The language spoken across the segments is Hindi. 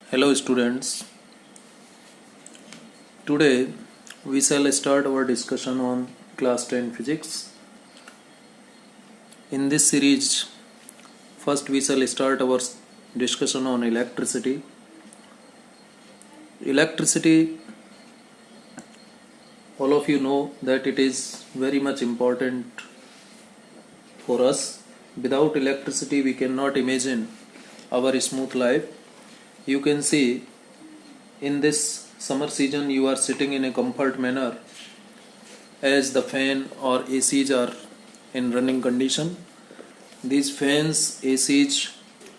Hello students, today we shall start our discussion on class 10 physics. In this series, first we shall start our discussion on electricity. Electricity, all of you know that it is very much important for us. Without electricity we cannot imagine our smooth life. You can see in this summer season you are sitting in a comfort manner as the fan or ACs are in running condition. These fans, ACs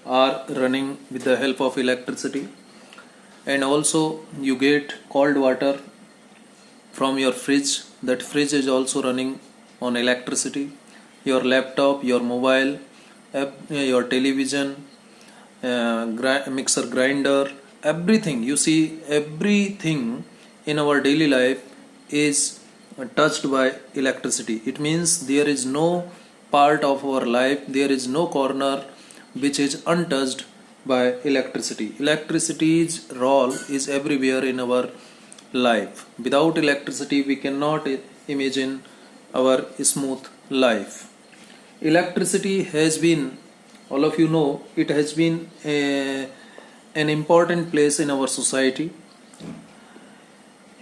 are running with the help of electricity, and also you get cold water from your fridge. That fridge is also running on electricity. Your laptop, your mobile, your television, mixer grinder, everything you see, everything in our daily life is touched by electricity. It means there is no part of our life, there is no corner which is untouched by electricity. Electricity's role is everywhere in our life. Without electricity we cannot imagine our smooth life. Electricity has been, all of you know, it has been an important place in our society.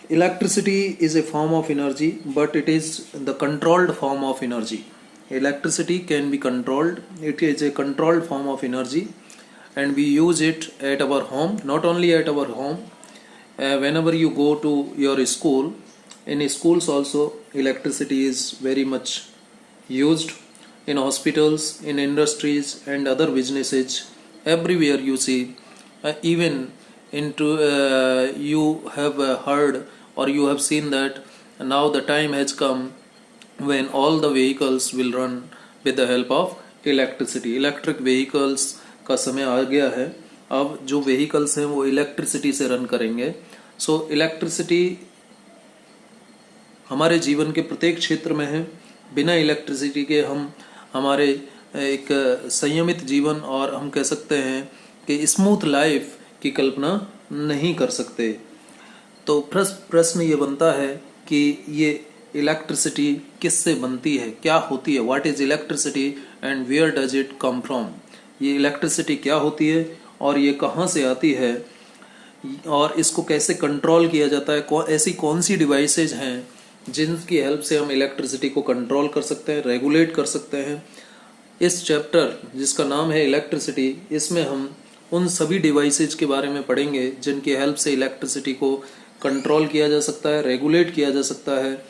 Electricity is a form of energy, but it is the controlled form of energy. Electricity can be controlled. It is a controlled form of energy, and we use it at our home. Not only at our home, whenever you go to your school, in schools also electricity is very much used. In hospitals, in industries and other businesses, everywhere you see, even into you have heard or you have seen that now the time has come when all the vehicles will run with the help of electricity. Electric vehicles का समय आ गया है. अब जो vehicles हैं वो electricity से रन करेंगे. So electricity हमारे जीवन के प्रत्येक क्षेत्र में है. बिना इलेक्ट्रिसिटी के हम हमारे एक संयमित जीवन और हम कह सकते हैं कि स्मूथ लाइफ की कल्पना नहीं कर सकते. तो प्रश्न ये बनता है कि ये इलेक्ट्रिसिटी किससे बनती है, क्या होती है, what is electricity and where does it come from. ये इलेक्ट्रिसिटी क्या होती है और ये कहाँ से आती है और इसको कैसे कंट्रोल किया जाता है. ऐसी कौन सी डिवाइसेज हैं जिनकी हेल्प से हम इलेक्ट्रिसिटी को कंट्रोल कर सकते हैं, रेगुलेट कर सकते हैं. इस चैप्टर जिसका नाम है इलेक्ट्रिसिटी, इसमें हम उन सभी डिवाइसेज के बारे में पढ़ेंगे जिनकी हेल्प से इलेक्ट्रिसिटी को कंट्रोल किया जा सकता है, रेगुलेट किया जा सकता है,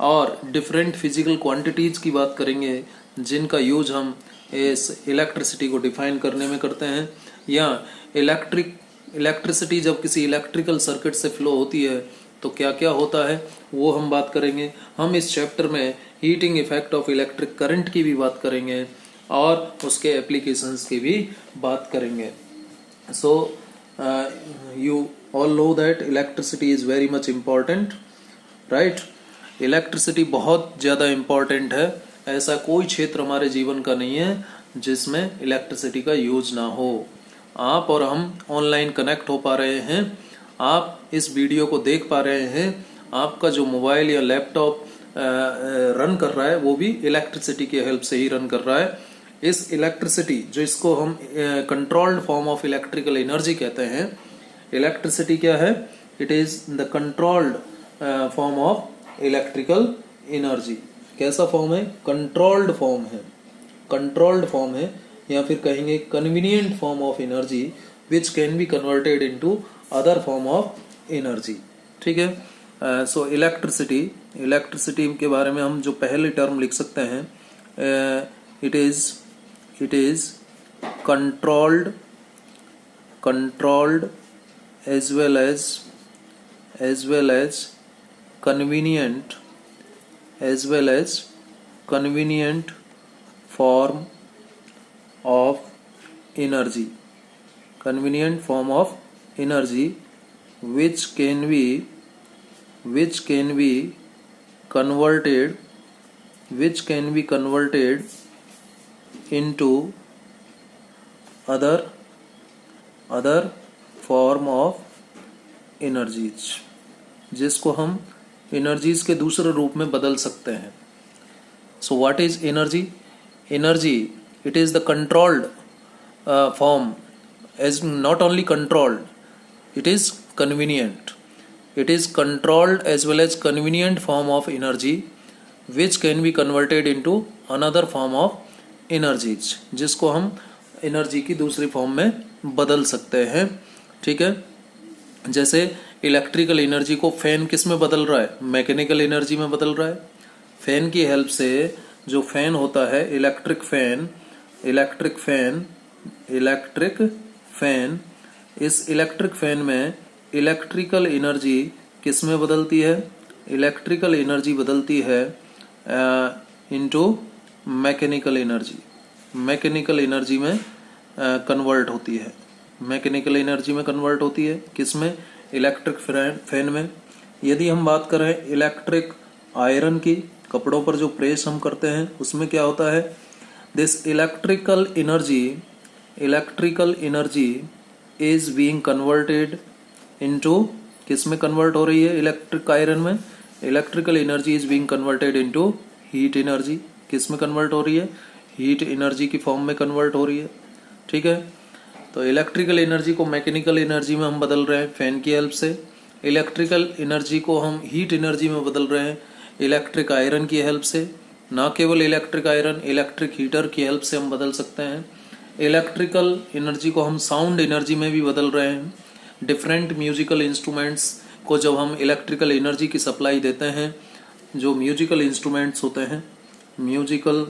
और डिफरेंट फिजिकल क्वांटिटीज़ की बात करेंगे जिनका यूज हम इस इलेक्ट्रिसिटी को डिफाइन करने में करते हैं. या इलेक्ट्रिसिटी जब किसी इलेक्ट्रिकल सर्किट से फ्लो होती है तो क्या क्या होता है वो हम बात करेंगे. हम इस चैप्टर में heating effect of electric current की भी बात करेंगे और उसके एप्लीकेशंस की भी बात करेंगे. So you all know that electricity is very much important, right. Electricity बहुत ज़्यादा इम्पॉर्टेंट है. ऐसा कोई क्षेत्र हमारे जीवन का नहीं है जिसमें इलेक्ट्रिसिटी का यूज ना हो. आप और हम ऑनलाइन कनेक्ट हो पा रहे हैं, आप इस वीडियो को देख पा रहे हैं, आपका जो मोबाइल या लैपटॉप रन कर रहा है वो भी इलेक्ट्रिसिटी की हेल्प से ही रन कर रहा है. इस इलेक्ट्रिसिटी जो इसको हम controlled form of electrical energy कहते हैं. इलेक्ट्रिसिटी क्या है? It is the controlled form of electrical energy. कैसा फॉर्म है? कंट्रोल्ड फॉर्म है. कंट्रोल्ड फॉर्म है या फिर कहेंगे convenient form of energy which can be converted into other form of energy. ठीक है. सो इलेक्ट्रिसिटी के बारे में हम जो पहले टर्म लिख सकते हैं, it is controlled as well as convenient form of energy. Convenient form of energy which can be converted into other form of energies, जिसको हम एनर्जीज के दूसरे रूप में बदल सकते हैं। So what is energy? Energy, it is the controlled form, as not only controlled, it is convenient. It is controlled as well as convenient form of energy which can be converted into another form of energies, जिसको हम एनर्जी की दूसरी फॉर्म में बदल सकते हैं। ठीक है, जैसे इलेक्ट्रिकल एनर्जी को फैन किस में बदल रहा है? मैकेनिकल एनर्जी में बदल रहा है। फैन की हेल्प से जो फैन होता है, इलेक्ट्रिक फैन, इस इलेक्ट्रिक फैन में इलेक्ट्रिकल एनर्जी किस में बदलती है? इलेक्ट्रिकल एनर्जी बदलती है into mechanical energy. Mechanical energy में कन्वर्ट होती है। मैकेनिकल एनर्जी में कन्वर्ट होती है किस में? इलेक्ट्रिक फैन में। यदि हम बात करें इलेक्ट्रिक आयरन की, कपड़ों पर जो प्रेस हम करते हैं, उसमें क्या होता है? This electrical energy is being converted into, किस में कन्वर्ट हो रही है? इलेक्ट्रिक आयरन में। Electrical energy is being converted into heat energy. किस में कन्वर्ट हो रही है? हीट एनर्जी की फॉर्म में कन्वर्ट हो रही है। ठीक है, तो इलेक्ट्रिकल एनर्जी को मैकेनिकल एनर्जी में हम बदल रहे हैं फैन की हेल्प से। इलेक्ट्रिकल एनर्जी को हम हीट एनर्जी में बदल रहे हैं इलेक्ट्रिक आयरन की हेल्प से। ना केवल इलेक्ट्रिक आयरन, इलेक्ट्रिक हीटर की हेल्प से हम बदल सकते हैं। इलेक्ट्रिकल एनर्जी को हम साउंड एनर्जी में भी बदल रहे हैं। डिफरेंट म्यूजिकल इंस्ट्रूमेंट्स को जब हम इलेक्ट्रिकल एनर्जी की सप्लाई देते हैं, जो म्यूजिकल इंस्ट्रूमेंट्स होते हैं, म्यूजिकल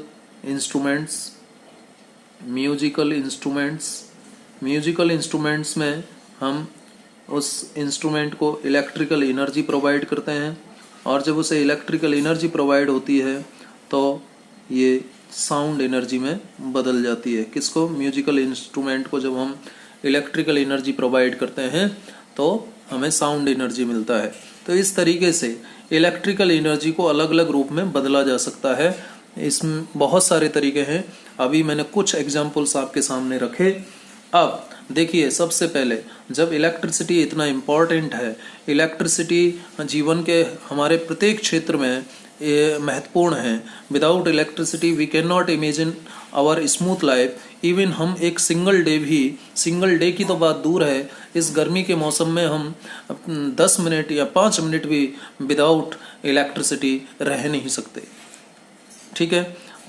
इंस्ट्रूमेंट्स में हम उस इंस्ट्रूमेंट को इलेक्ट्रिकल एनर्जी प्रोवाइड करते हैं, और जब उसे इलेक्ट्रिकल एनर्जी प्रोवाइड होती है तो ये साउंड एनर्जी में बदल जाती है। किसको? म्यूजिकल इंस्ट्रूमेंट को जब हम इलेक्ट्रिकल एनर्जी प्रोवाइड करते हैं तो हमें साउंड एनर्जी मिलता है। तो इस तरीके से इलेक्ट्रिकल एनर्जी को अलग अलग रूप में बदला जा सकता है। इसमें बहुत सारे तरीके हैं, अभी मैंने कुछ एग्जाम्पल्स आपके सामने रखे। अब देखिए, सबसे पहले जब इलेक्ट्रिसिटी इतना इम्पॉर्टेंट है, इलेक्ट्रिसिटी जीवन के हमारे प्रत्येक क्षेत्र में महत्वपूर्ण है। Without electricity we can not imagine our smooth life. Even हम एक सिंगल डे की तो बात दूर है, इस गर्मी के मौसम में हम 10 मिनट या 5 मिनट भी विदाउट इलेक्ट्रिसिटी रह नहीं सकते। ठीक है,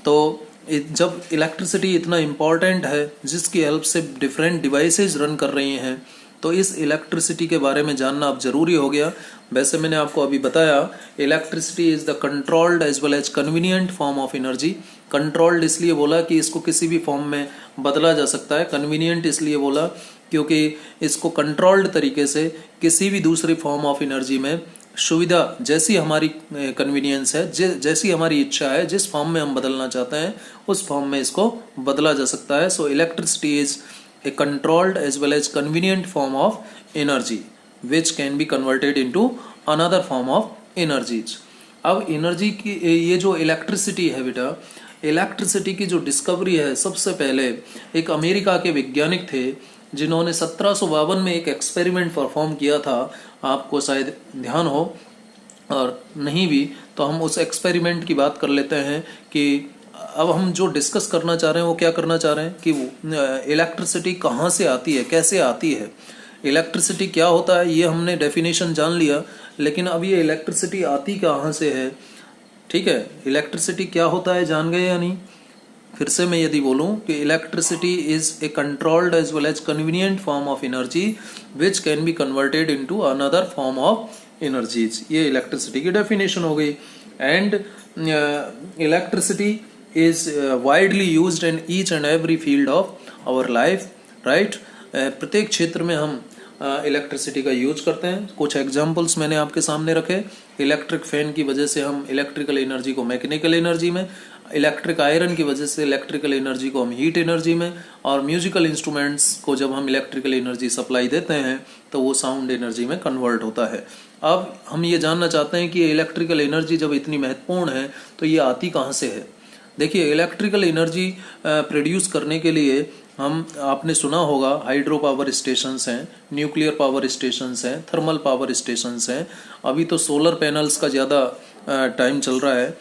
तो जब इलेक्ट्रिसिटी इतना इम्पॉर्टेंट है, जिसकी हेल्प से डिफरेंट डिवाइसेस रन कर रही हैं, तो इस इलेक्ट्रिसिटी के बारे में जानना अब जरूरी हो गया। वैसे मैंने आपको अभी बताया, electricity is the controlled as well as convenient form of energy. Controlled इसलिए बोला कि इसको किसी भी फॉर्म में बदला जा सकता है। कन्वीनियंट इसलिए बोला क्योंकि इसको कंट्रोल्ड तरीके से किसी भी दूसरी फॉर्म ऑफ एनर्जी में सुविधा, जैसी हमारी कन्वीनियंस है, जैसी हमारी इच्छा है, जिस फॉर्म में हम बदलना चाहते हैं उस फॉर्म में इसको बदला जा सकता है। So electricity is a controlled as well as convenient form of energy which can be converted into another form of energies। अब एनर्जी की ये जो इलेक्ट्रिसिटी है बेटा, इलेक्ट्रिसिटी की जो डिस्कवरी है, सबसे पहले एक अमेरिका के वैज्ञानिक थे जिन्होंने 1752 में एक एक्सपेरिमेंट परफॉर्म किया था। आपको शायद ध्यान हो, और नहीं भी तो हम उस एक्सपेरिमेंट की बात कर लेते हैं कि अब हम जो डिस्कस करना चाह रहे हैं वो क्या करना चाह रहे हैं कि इलेक्ट्रिसिटी कहाँ से आती है, कैसे आती है, इलेक्ट्रिसिटी क्या होता है, ये हमने डेफिनेशन जान लिया। लेकिन अब ये इलेक्ट्रिसिटी आती कहाँ से है? ठीक है, इलेक्ट्रिसिटी क्या होता है जान गए या नहीं? फिर से मैं यदि बोलूं कि electricity is a controlled as well as convenient form of energy which can be converted into another form of energies. ये इलेक्ट्रिसिटी की डेफिनेशन हो गई। And electricity is widely used in each and every field of our life, right? प्रत्येक क्षेत्र में हम इलेक्ट्रिसिटी का यूज करते हैं। कुछ एग्जांपल्स मैंने आपके सामने रखे। इलेक्ट्रिक फैन की वजह से हम इलेक्ट्रिकल एनर्जी को मैकेनिकल एनर्जी में, इलेक्ट्रिक आयरन की वजह से इलेक्ट्रिकल एनर्जी को हम हीट एनर्जी में, और म्यूजिकल इंस्ट्रूमेंट्स को जब हम इलेक्ट्रिकल एनर्जी सप्लाई देते हैं तो वो साउंड एनर्जी में कन्वर्ट होता है। अब हम ये जानना चाहते हैं कि इलेक्ट्रिकल एनर्जी जब इतनी महत्वपूर्ण है तो ये आती कहाँ से है। देखिए, इलेक्ट्रिकल एनर्जी प्रोड्यूस करने के लिए हम आपने सुना होगा हाइड्रो पावर स्टेशंस हैं, न्यूक्लियर पावर स्टेशंस हैं, थर्मल पावर स्टेशंस हैं। अभी तो सोलर पैनल्स का ज़्यादा टाइम चल रहा है।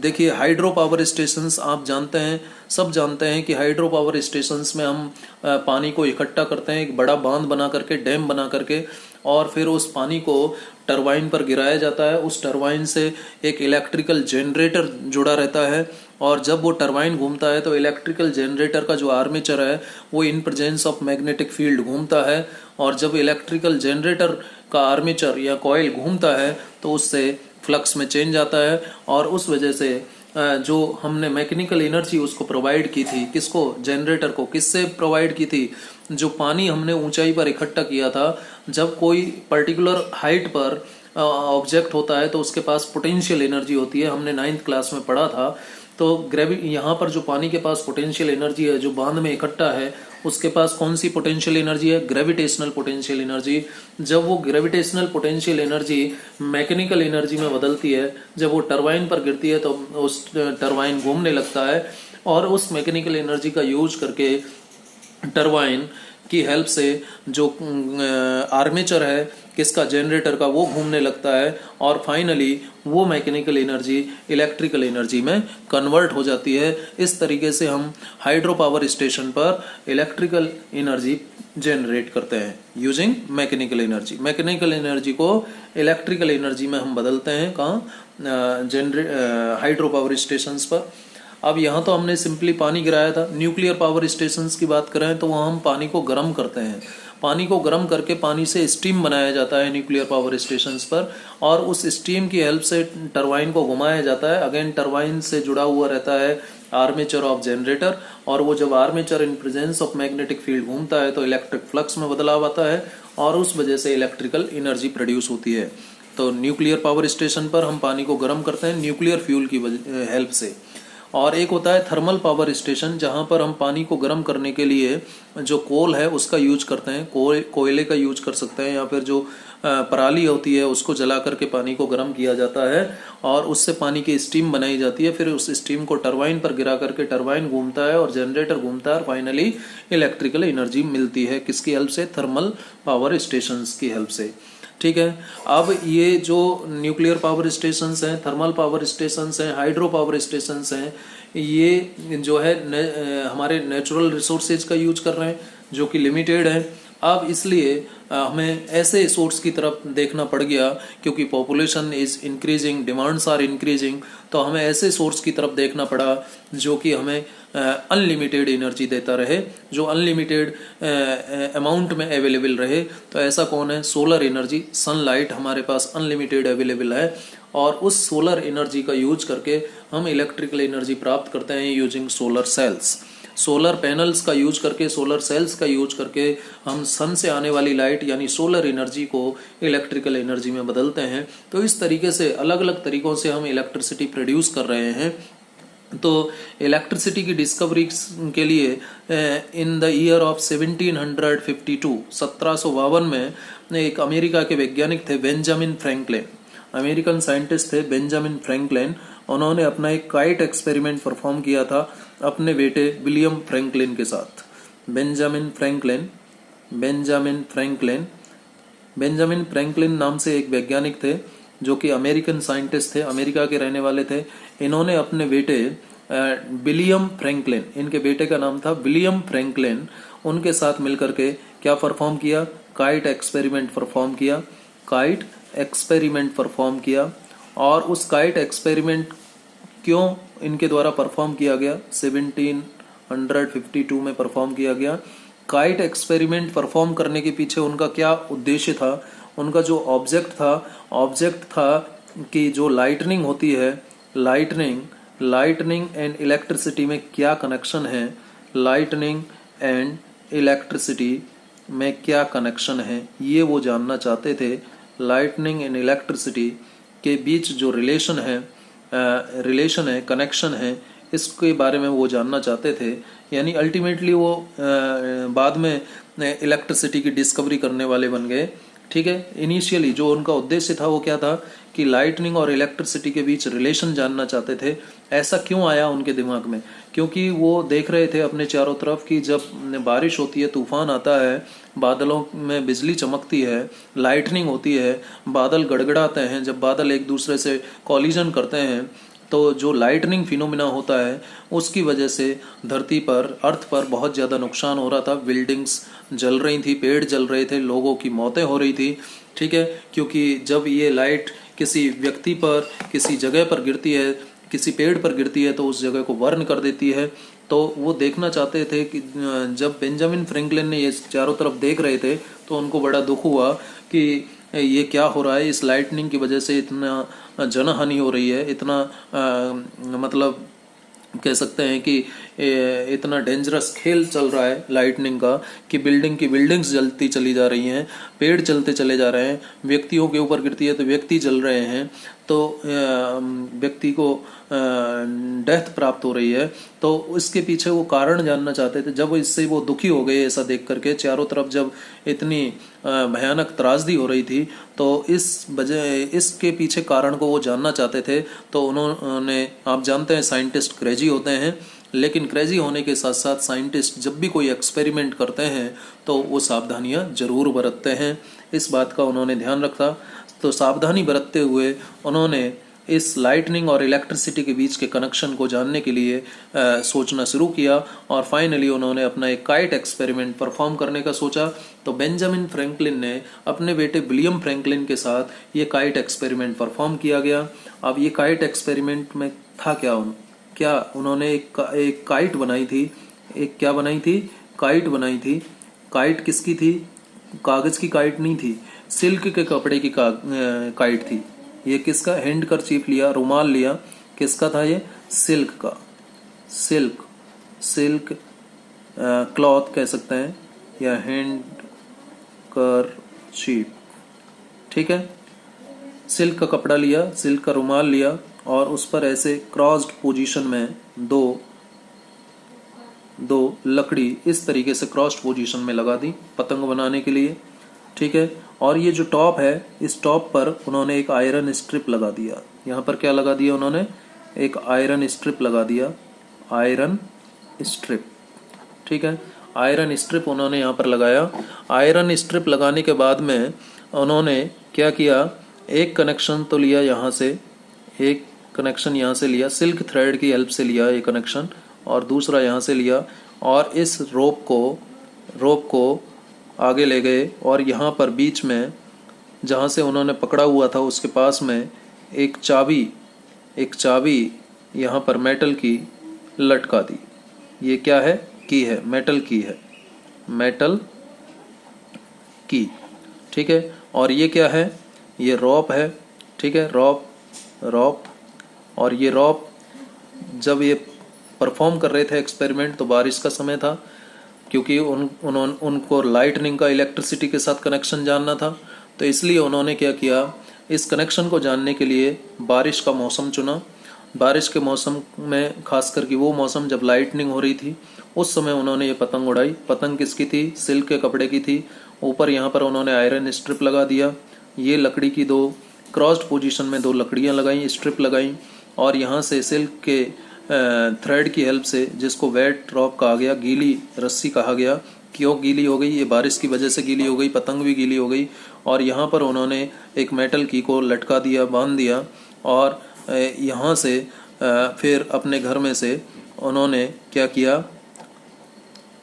देखिए हाइड्रो पावर स्टेशंस आप जानते हैं, सब जानते हैं कि हाइड्रो पावर स्टेशंस में हम पानी को इकट्ठा करते हैं एक बड़ा बांध बना करके, डैम बना करके, और फिर उस पानी को टरबाइन पर गिराया जाता है। उस टरबाइन से एक इलेक्ट्रिकल जनरेटर जुड़ा रहता है, और जब वो टरबाइन घूमता है तो इलेक्ट्रिकल जनरेटर का जो आर्मेचर है वो in presence of magnetic field घूमता है, और जब इलेक्ट्रिकल जनरेटर का आर्मेचर या कॉइल घूमता है तो उससे फ्लक्स में चेंज आता है, और उस वजह से जो हमने मैकेनिकल एनर्जी उसको प्रोवाइड की थी, किसको, जनरेटर को, किससे प्रोवाइड की थी, जो पानी हमने ऊंचाई पर इकट्ठा किया था। जब कोई पर्टिकुलर हाइट पर ऑब्जेक्ट होता है तो उसके पास पोटेंशियल एनर्जी होती है, हमने 9th क्लास में पढ़ा था। तो यहाँ पर जो पानी के पास पोटेंशियल एनर्जी है जो बांध में इकट्ठा है, उसके पास कौन सी पोटेंशियल एनर्जी है, ग्रेविटेशनल पोटेंशियल एनर्जी। जब वो gravitational potential energy mechanical energy में बदलती है, जब वो टरबाइन पर गिरती है तो उस टरबाइन घूमने लगता है, और उस मैकेनिकल एनर्जी का यूज करके टरबाइन की हेल्प से जो आर्मेचर है किसका, जनरेटर का, वो घूमने लगता है, और फाइनली वो मैकेनिकल एनर्जी इलेक्ट्रिकल एनर्जी में कन्वर्ट हो जाती है। इस तरीके से हम हाइड्रो पावर स्टेशन पर इलेक्ट्रिकल एनर्जी जनरेट करते हैं using mechanical energy. Mechanical energy को इलेक्ट्रिकल एनर्जी में हम बदलते हैं, कहाँ, हाइड्रो पावर स्टेशंस पर। अब यहाँ तो हमने सिंपली पानी गिराया था। न्यूक्लियर पावर स्टेशंस की बात करें तो वहाँ हम पानी को गर्म करते हैं, पानी को गर्म करके पानी से स्टीम बनाया जाता है न्यूक्लियर पावर स्टेशंस पर, और उस स्टीम की हेल्प से टरबाइन को घुमाया जाता है। अगेन टरबाइन से जुड़ा हुआ रहता है आर्मेचर ऑफ जनरेटर, और वो जब armature in presence of magnetic field घूमता है तो इलेक्ट्रिक फ्लक्स में बदलाव आता है, और उस वजह से इलेक्ट्रिकल एनर्जी प्रोड्यूस होती है। तो न्यूक्लियर पावर स्टेशन पर हम पानी को गर्म करते हैं न्यूक्लियर फ्यूल की हेल्प से। और एक होता है थर्मल पावर स्टेशन, जहाँ पर हम पानी को गर्म करने के लिए जो कोल है उसका यूज करते हैं, कोयले का यूज कर सकते हैं, या फिर जो पराली होती है उसको जला करके पानी को गर्म किया जाता है, और उससे पानी की स्टीम बनाई जाती है। फिर उस स्टीम को टरबाइन पर गिरा करके टरबाइन घूमता है और जनरेटर घूमता है, और फाइनली इलेक्ट्रिकल एनर्जी मिलती है किसकी हेल्प से, थर्मल पावर स्टेशंस की हेल्प से। ठीक है। अब ये जो न्यूक्लियर पावर स्टेशंस हैं, थर्मल पावर स्टेशंस हैं, हाइड्रो पावर स्टेशंस हैं, ये जो है हमारे नेचुरल रिसोर्सेज का यूज कर रहे हैं जो कि लिमिटेड है। अब इसलिए हमें ऐसे सोर्स की तरफ देखना पड़ गया, क्योंकि population is increasing, demands are increasing, तो हमें ऐसे सोर्स की तरफ देखना पड़ा जो कि हमें अनलिमिटेड एनर्जी देता रहे, जो अनलिमिटेड अमाउंट में अवेलेबल रहे। तो ऐसा कौन है, सोलर एनर्जी, सनलाइट हमारे पास अनलिमिटेड अवेलेबल है, और उस सोलर एनर्जी का यूज करके हम इलेक्ट्रिकल एनर्जी प्राप्त करते हैं using solar cells. Solar panels का यूज करके, सोलर सेल्स का यूज करके हम सन से आने वाली लाइट यानी सोलर एनर्जी को इलेक्ट्रिकल एनर्जी में बदलते हैं। तो इस तरीके से अलग अलग तरीकों से हम इलेक्ट्रिसिटी प्रोड्यूस कर रहे हैं। तो इलेक्ट्रिसिटी की डिस्कवरी के लिए इन द ईयर ऑफ 1752 1752 में एक अमेरिका के वैज्ञानिक थे बेंजामिन फ्रैंकलिन, अमेरिकन साइंटिस्ट थे बेंजामिन फ्रैंकलिन। उन्होंने अपना एक काइट एक्सपेरिमेंट परफॉर्म किया था अपने बेटे विलियम फ्रैंकलिन के साथ। बेंजामिन फ्रैंकलिन नाम से एक वैज्ञानिक थे जो कि अमेरिकन साइंटिस्ट थे, अमेरिका के रहने वाले थे। इन्होंने अपने बेटे विलियम फ्रैंकलिन, इनके बेटे का नाम था विलियम फ्रैंकलिन, उनके साथ मिलकर के क्या परफॉर्म किया, काइट एक्सपेरिमेंट परफॉर्म किया। और उस काइट एक्सपेरिमेंट क्यों इनके द्वारा परफॉर्म किया गया, 1752 में परफॉर्म किया गया। काइट एक्सपेरिमेंट परफॉर्म करने के पीछे उनका क्या उद्देश्य था, उनका जो ऑब्जेक्ट था कि जो लाइटनिंग होती है, लाइटनिंग एंड इलेक्ट्रिसिटी में क्या कनेक्शन है, लाइटनिंग एंड इलेक्ट्रिसिटी में क्या कनेक्शन है, ये वो जानना चाहते थे। लाइटनिंग एंड इलेक्ट्रिसिटी के बीच जो रिलेशन है, कनेक्शन है, इसके बारे में वो जानना चाहते थे। यानी अल्टीमेटली वो बाद में इलेक्ट्रिसिटी की डिस्कवरी करने वाले बन गए। ठीक है। इनिशियली जो उनका उद्देश्य था वो क्या था कि लाइटनिंग और इलेक्ट्रिसिटी के बीच रिलेशन जानना चाहते थे। ऐसा क्यों आया उनके दिमाग में? क्योंकि वो देख रहे थे अपने चारों तरफ कि जब बारिश होती है, तूफान आता है, बादलों में बिजली चमकती है, लाइटनिंग होती है, बादल गड़गड़ाते हैं, जब बादल एक दूसरे से कॉलिजन करते हैं तो जो लाइटनिंग फिनोमिना होता है उसकी वजह से धरती पर, अर्थ पर बहुत ज़्यादा नुकसान हो रहा था। बिल्डिंग्स जल रही थी, पेड़ जल रहे थे, लोगों की मौतें हो रही थी। ठीक है, क्योंकि जब ये लाइट किसी व्यक्ति पर, किसी जगह पर गिरती है, किसी पेड़ पर गिरती है तो उस जगह को बर्न कर देती है। तो वो देखना चाहते थे कि जब बेंजामिन फ्रैंकलिन ने ये चारों तरफ देख रहे थे तो उनको बड़ा दुख हुआ कि ये क्या हो रहा है, इस लाइटनिंग की वजह से इतना जनहानि हो रही है, इतना मतलब कह सकते हैं कि इतना डेंजरस खेल चल रहा है लाइटनिंग का कि बिल्डिंग की बिल्डिंग्स जलती चली जा रही हैं, पेड़ चलते चले जा रहे हैं, व्यक्तियों के ऊपर गिरती है तो व्यक्ति जल रहे हैं, तो व्यक्ति को डेथ प्राप्त हो रही है। तो इसके पीछे वो कारण जानना चाहते थे। जब इससे वो दुखी हो गए ऐसा देख करके, चारों तरफ जब इतनी भयानक त्रासदी हो रही थी, तो इसके पीछे कारण को वो जानना चाहते थे। तो उन्होंने, आप जानते हैं साइंटिस्ट क्रेजी होते हैं, लेकिन क्रेजी होने के साथ साथ साइंटिस्ट जब भी कोई एक्सपेरिमेंट करते हैं तो वो सावधानियां जरूर बरतते हैं। इस बात का उन्होंने ध्यान रखा। तो सावधानी बरतते हुए उन्होंने इस लाइटनिंग और इलेक्ट्रिसिटी के बीच के कनेक्शन को जानने के लिए सोचना शुरू किया और फाइनली उन्होंने अपना एक काइट एक्सपेरिमेंट परफॉर्म करने का सोचा। तो बेंजामिन फ्रैंकलिन ने अपने बेटे विलियम फ्रैंकलिन के साथ ये काइट एक्सपेरिमेंट परफॉर्म किया गया। अब ये काइट एक्सपेरिमेंट में था क्या उन्होंने एक काइट बनाई थी। एक क्या बनाई थी? काइट बनाई थी। काइट किसकी थी? कागज की काइट नहीं थी, सिल्क के कपड़े की काइट थी। ये किसका? हैंड करचीफ लिया, रुमाल लिया। किसका था ये? सिल्क का। सिल्क क्लॉथ कह सकते हैं, या हैंड करचीफ। ठीक है, सिल्क का कपड़ा लिया, सिल्क का रुमाल लिया और उस पर ऐसे क्रॉस्ड पोजीशन में दो लकड़ी इस तरीके से क्रॉस्ड पोजीशन में लगा दी पतंग बनाने के लिए। ठीक है, और ये जो टॉप है, इस टॉप पर उन्होंने एक आयरन स्ट्रिप लगा दिया। यहाँ पर क्या लगा दिया उन्होंने? एक आयरन स्ट्रिप लगा दिया, आयरन स्ट्रिप। ठीक है, आयरन स्ट्रिप उन्होंने यहाँ पर लगाया। आयरन स्ट्रिप लगाने के बाद में उन्होंने क्या किया? एक कनेक्शन तो लिया यहाँ से, एक कनेक्शन यहाँ से लिया, सिल्क थ्रेड की हेल्प से लिया ये कनेक्शन, और दूसरा यहाँ से लिया और इस रोप को आगे ले गए और यहाँ पर बीच में जहाँ से उन्होंने पकड़ा हुआ था उसके पास में एक चाबी यहाँ पर मेटल की लटका दी। ये क्या है? की है, मेटल की है, मेटल की। ठीक है, और ये क्या है? ये रॉप है। ठीक है, रॉप। और ये रॉप जब ये परफॉर्म कर रहे थे एक्सपेरिमेंट तो बारिश का समय था, क्योंकि उनको लाइटनिंग का इलेक्ट्रिसिटी के साथ कनेक्शन जानना था। तो इसलिए उन्होंने क्या किया? इस कनेक्शन को जानने के लिए बारिश का मौसम चुना। बारिश के मौसम में, खास करके वो मौसम जब लाइटनिंग हो रही थी, उस समय उन्होंने ये पतंग उड़ाई। पतंग किसकी थी? सिल्क के कपड़े की थी। ऊपर यहाँ पर उन्होंने आयरन स्ट्रिप लगा दिया। ये लकड़ी की दो क्रॉस्ड पोजीशन में दो लकड़ियाँ लगाई, स्ट्रिप लगाई, और यहाँ से सिल्क के थ्रेड की हेल्प से, जिसको वेट रॉप कहा गया, गीली रस्सी कहा गया। क्यों गीली हो गई? ये बारिश की वजह से गीली हो गई, पतंग भी गीली हो गई। और यहाँ पर उन्होंने एक मेटल की को लटका दिया, बांध दिया, और यहाँ से फिर अपने घर में से उन्होंने क्या किया?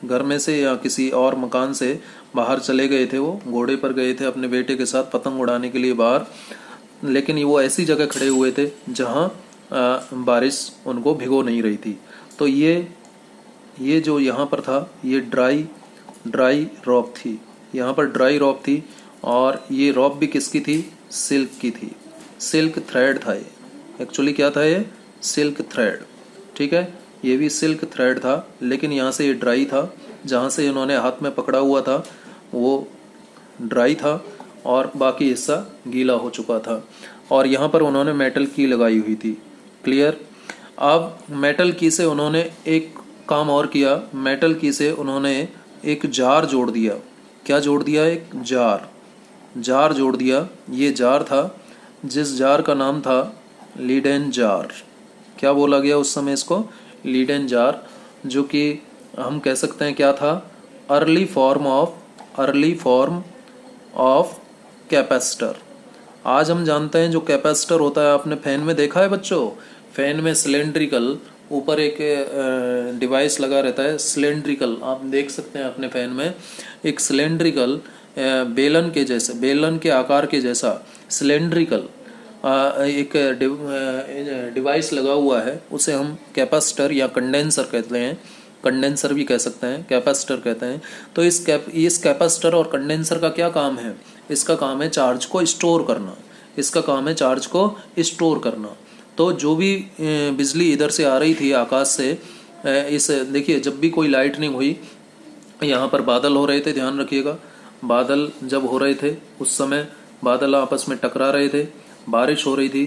घर में से या किसी और मकान से बाहर चले गए थे, वो घोड़े पर गए थे अपने बेटे के साथ पतंग उड़ाने के लिए बाहर। लेकिन वो ऐसी जगह खड़े हुए थे जहाँ बारिश उनको भिगो नहीं रही थी। तो ये जो यहाँ पर था, ये ड्राई रॉप थी। यहाँ पर ड्राई रॉप थी, और ये रॉप भी किसकी थी? सिल्क की थी। सिल्क थ्रेड था ये। एक्चुअली क्या था ये? Silk thread. ठीक है, ये भी सिल्क थ्रेड था, लेकिन यहाँ से ये ड्राई था। जहाँ से इन्होंने हाथ में पकड़ा हुआ था वो ड्राई था और बाकी हिस्सा गीला हो चुका था। और यहाँ पर उन्होंने मेटल की लगाई हुई थी। क्लियर? अब मेटल की से उन्होंने एक काम और किया। मेटल की से उन्होंने एक जार जोड़ दिया। क्या जोड़ दिया? एक जार। जार जोड़ दिया, ये जार था जिस जार का नाम था लीडेन जार। क्या बोला गया उस समय इसको? लीडेन जार, जो कि हम कह सकते हैं क्या था? Early form of capacitor. आज हम जानते हैं जो कैपेसिटर होता है, आपने फैन में देखा है बच्चों, फैन में सिलेंड्रिकल ऊपर एक डिवाइस लगा रहता है, सिलेंड्रिकल, आप देख सकते हैं अपने फैन में एक सिलेंड्रिकल बेलन के आकार के जैसा सिलेंड्रिकल एक डिवाइस लगा हुआ है, उसे हम कैपेसिटर या कंडेंसर कहते हैं, कंडेंसर भी कह सकते हैं, कैपेसिटर कहते हैं। तो इस कैपेसिटर और कंडेंसर का क्या काम है? इसका काम है चार्ज को स्टोर करना, इसका काम है चार्ज को स्टोर करना। तो जो भी बिजली इधर से आ रही थी आकाश से, इस देखिए जब भी कोई लाइटनिंग हुई, यहाँ पर बादल हो रहे थे, ध्यान रखिएगा, बादल जब हो रहे थे उस समय बादल आपस में टकरा रहे थे, बारिश हो रही थी,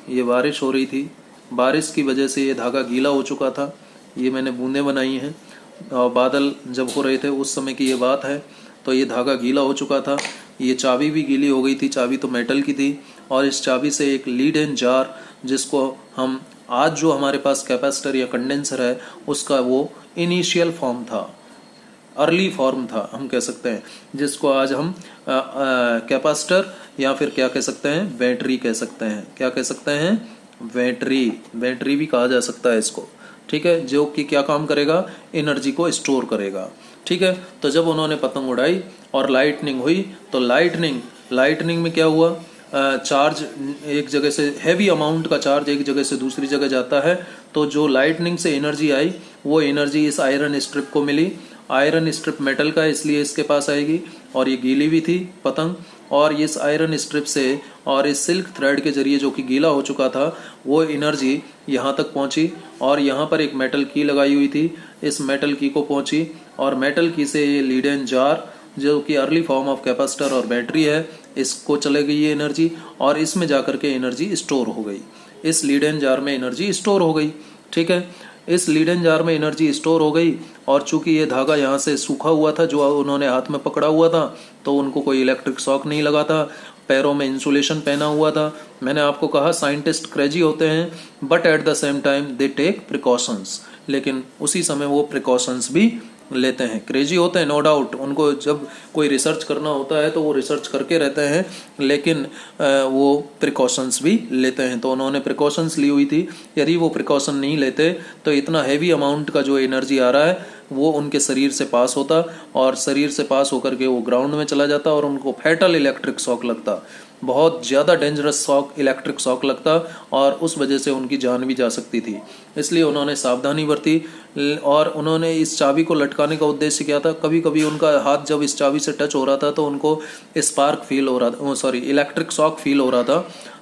ये बारिश हो रही थी, बारिश की वजह से ये धागा गीला हो चुका था, ये मैंने बूंदें बनाई हैं, और बादल जब हो रहे थे उस समय की ये बात है, तो ये धागा गीला हो चुका था, ये चाबी भी गीली हो गई थी, चाबी तो मेटल की थी, और इस चाबी से एक लीडेन जार, जिसको हम आज जो हमारे पास कैपेसिटर या कंडेंसर है, उसका वो इनिशियल फॉर्म था, अर्ली फॉर्म था, हम कह सकते हैं, जिसको आज हम कैपेसिटर या फिर क्या कह सकते हैं? बैटरी कह सकते हैं। क्या कह सकते हैं? बैटरी भी कहा जा सकता है इसको, ठीक है, जो कि क्या काम करेगा? एनर्जी को स्टोर करेगा, ठीक है। तो जब उन्होंने पतंग उड़ाई और लाइटनिंग हुई, तो लाइटनिंग में क्या हुआ? चार्ज एक जगह से, हैवी अमाउंट का चार्ज एक जगह से दूसरी जगह जाता है, तो जो लाइटनिंग से एनर्जी आई, वो एनर्जी इस आयरन स्ट्रिप को मिली। आयरन स्ट्रिप मेटल का है, इसलिए इसके पास आएगी, और ये गीली भी थी पतंग, और इस आयरन स्ट्रिप से और इस सिल्क थ्रेड के जरिए जो कि गीला हो चुका था, वो एनर्जी यहाँ तक पहुँची, और यहाँ पर एक मेटल की लगाई हुई थी, इस मेटल की को पहुँची, और मेटल की से ये लीडेन जार, जो कि अर्ली फॉर्म ऑफ कैपेसिटर और बैटरी है, इसको चले गई ये एनर्जी, और इसमें जाकर के एनर्जी स्टोर हो गई, इस लीडेन जार में एनर्जी स्टोर हो गई, ठीक है। इस लीडेन जार में एनर्जी स्टोर हो गई, और चूंकि ये धागा यहाँ से सूखा हुआ था जो उन्होंने हाथ में पकड़ा हुआ था, तो उनको कोई इलेक्ट्रिक शॉक नहीं लगा था, पैरों में इंसुलेशन पहना हुआ था। मैंने आपको कहा साइंटिस्ट क्रेजी होते हैं, but at the same time they take precautions, लेकिन उसी समय वो प्रिकॉशंस भी लेते हैं। क्रेजी होते हैं नो डाउट, उनको जब कोई रिसर्च करना होता है तो वो रिसर्च करके रहते हैं, लेकिन वो प्रिकॉशंस भी लेते हैं। तो उन्होंने प्रिकॉशंस ली हुई थी, यदि वो प्रिकॉशन नहीं लेते तो इतना हैवी अमाउंट का जो एनर्जी आ रहा है वो उनके शरीर से पास होता, और शरीर से पास होकर के वो ग्राउंड में चला जाता, और उनको फैटल इलेक्ट्रिक शॉक लगता, बहुत ज़्यादा डेंजरस शॉक, इलेक्ट्रिक शॉक लगता, और उस वजह से उनकी जान भी जा सकती थी। इसलिए उन्होंने सावधानी बरती, और उन्होंने इस चाबी को लटकाने का उद्देश्य क्या था? कभी कभी उनका हाथ जब इस चाबी से टच हो रहा था तो उनको स्पार्क फील हो रहा था, इलेक्ट्रिक शॉक फील हो रहा था।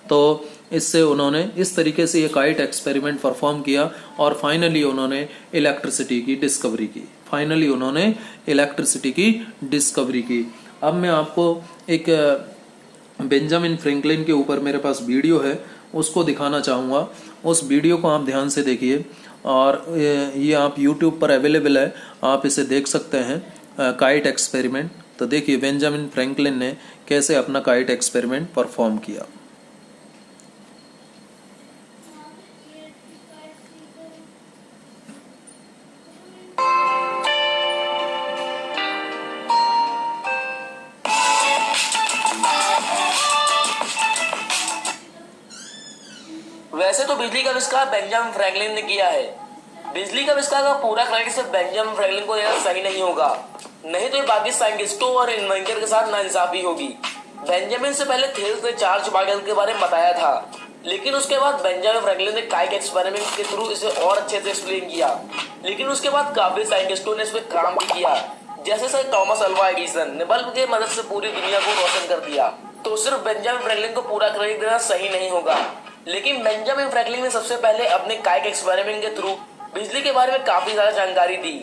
तो इससे उन्होंने इस तरीके से ये काइट एक्सपेरिमेंट परफॉर्म किया, और फाइनली उन्होंने इलेक्ट्रिसिटी की डिस्कवरी की। अब मैं आपको एक बेंजामिन फ्रैंकलिन के ऊपर मेरे पास वीडियो है, उसको दिखाना चाहूँगा। उस वीडियो को आप ध्यान से देखिए, और ये आप YouTube पर अवेलेबल है, आप इसे देख सकते हैं, काइट एक्सपेरिमेंट। तो देखिए बेंजामिन फ्रैंकलिन ने कैसे अपना काइट एक्सपेरिमेंट परफॉर्म किया। वैसे तो बिजली का आविष्कार बेंजामिन फ्रैंकलिन ने किया है। बिजली का आविष्कार का पूरा क्रेडिट सिर्फ बेंजामिन फ्रैंकलिन को देना सही नहीं होगा, नहीं तो ये बाकी साइंटिस्टों और इन्वेंटर के साथ नाइंसाफी होगी। बेंजामिन से पहले थेल्स ने चार्ज पार्टिकल के बारे में बताया था, लेकिन उसके बाद बेंजामिन फ्रैंकलिन ने काइट एक्सपेरिमेंट के थ्रू इसे और अच्छे से एक्सप्लेन किया। लेकिन उसके बाद काफी साइंटिस्टों ने इस पर काम भी किया, जैसे सर थॉमस अल्वा एडिसन ने बल्ब की मदद से पूरी दुनिया को रोशन कर दिया। तो सिर्फ बेंजामिन फ्रैंकलिन को पूरा क्रेडिट देना सही नहीं होगा, लेकिन बेंजामिन फ्रैंकलिन ने सबसे पहले अपने काइट एक्सपेरिमेंट के थ्रू बिजली के बारे में काफी ज्यादा जानकारी दी।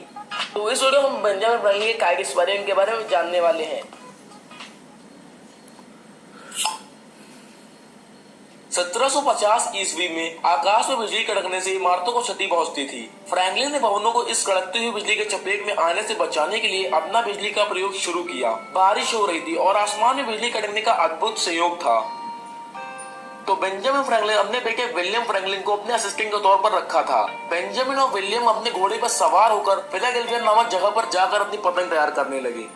तो इस वीडियो में हम बेंजामिन फ्रैंकलिन के काइट एक्सपेरिमेंट के बारे में जानने वाले हैं। 1750 ईस्वी में आकाश में बिजली कड़कने से इमारतों को क्षति पहुंचती थी। फ्रैंकलिन ने भवनों को इस कड़कती हुई बिजली के चपेट में आने से बचाने के लिए अपना बिजली का प्रयोग शुरू किया। बारिश हो रही थी और आसमान में बिजली कड़कने का अद्भुत संयोग था। तो बेंजामिन फ्रैंकलिन अपने बेटे विलियम फ्रैंकलिन को अपने असिस्टेंट के तौर पर रखा था। बेंजामिन और विलियम अपने घोड़े पर सवार होकर फिलाडेल्फिया नामक जगह पर जाकर अपनी पतंग तैयार करने लगे।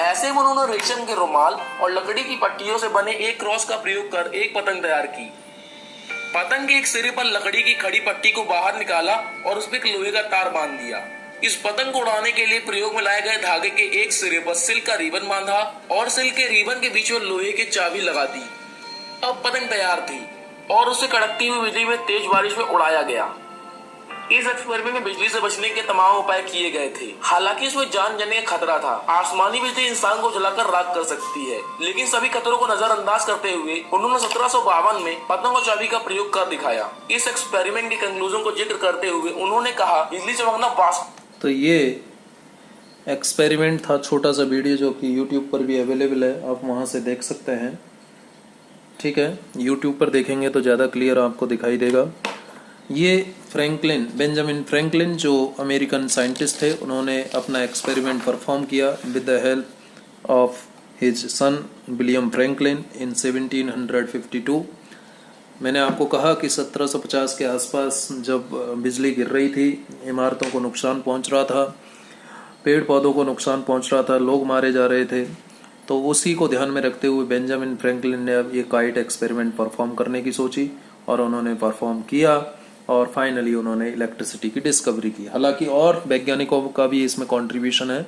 ऐसे में उन्होंने रेशम के रुमाल और लकड़ी की पट्टियों से बने एक क्रॉस का प्रयोग कर एक पतंग तैयार की। पतंग के एक सिरे पर लकड़ी की खड़ी पट्टी को बाहर निकाला और उस पर एक लोहे का तार बांध दिया। इस पतंग को उड़ाने के लिए प्रयोग में लाए गए धागे के एक सिरे पर सिल्क का रिबन बांधा और सिल्क के रिबन के बीच में लोहे की चाबी लगा दी। अब पतंग तैयार थी और उसे कड़कती हुई बिजली में तेज बारिश में उड़ाया गया। इस एक्सपेरिमेंट में बिजली से बचने के तमाम उपाय किए गए थे। हालांकि इसमें जान जाने का खतरा था। आसमानी बिजली इंसान को जलाकर राख कर सकती है, लेकिन सभी खतरों को नजरअंदाज करते हुए उन्होंने 1752 में पतंग और चाबी का प्रयोग कर दिखाया। इस एक्सपेरिमेंट के कंक्लूजन को जिक्र करते हुए उन्होंने कहा, बिजली चमकना वास्तव। तो ये एक्सपेरिमेंट था, छोटा सा वीडियो जो कि यूट्यूब पर भी अवेलेबल है, आप वहाँ से देख सकते हैं। ठीक है, यूट्यूब पर देखेंगे तो ज़्यादा क्लियर आपको दिखाई देगा। ये फ्रैंकलिन, बेंजामिन फ्रैंकलिन जो अमेरिकन साइंटिस्ट थे, उन्होंने अपना एक्सपेरिमेंट परफॉर्म किया with the help of his son William Franklin in 1752। मैंने आपको कहा कि 1750 के आसपास जब बिजली गिर रही थी, इमारतों को नुकसान पहुंच रहा था, पेड़ पौधों को नुकसान पहुंच रहा था, लोग मारे जा रहे थे, तो उसी को ध्यान में रखते हुए बेंजामिन फ्रैंकलिन ने अब ये काइट एक्सपेरिमेंट परफॉर्म करने की सोची और उन्होंने परफॉर्म किया और फाइनली उन्होंने इलेक्ट्रिसिटी की डिस्कवरी की। हालांकि और वैज्ञानिकों का भी इसमें कंट्रीब्यूशन है,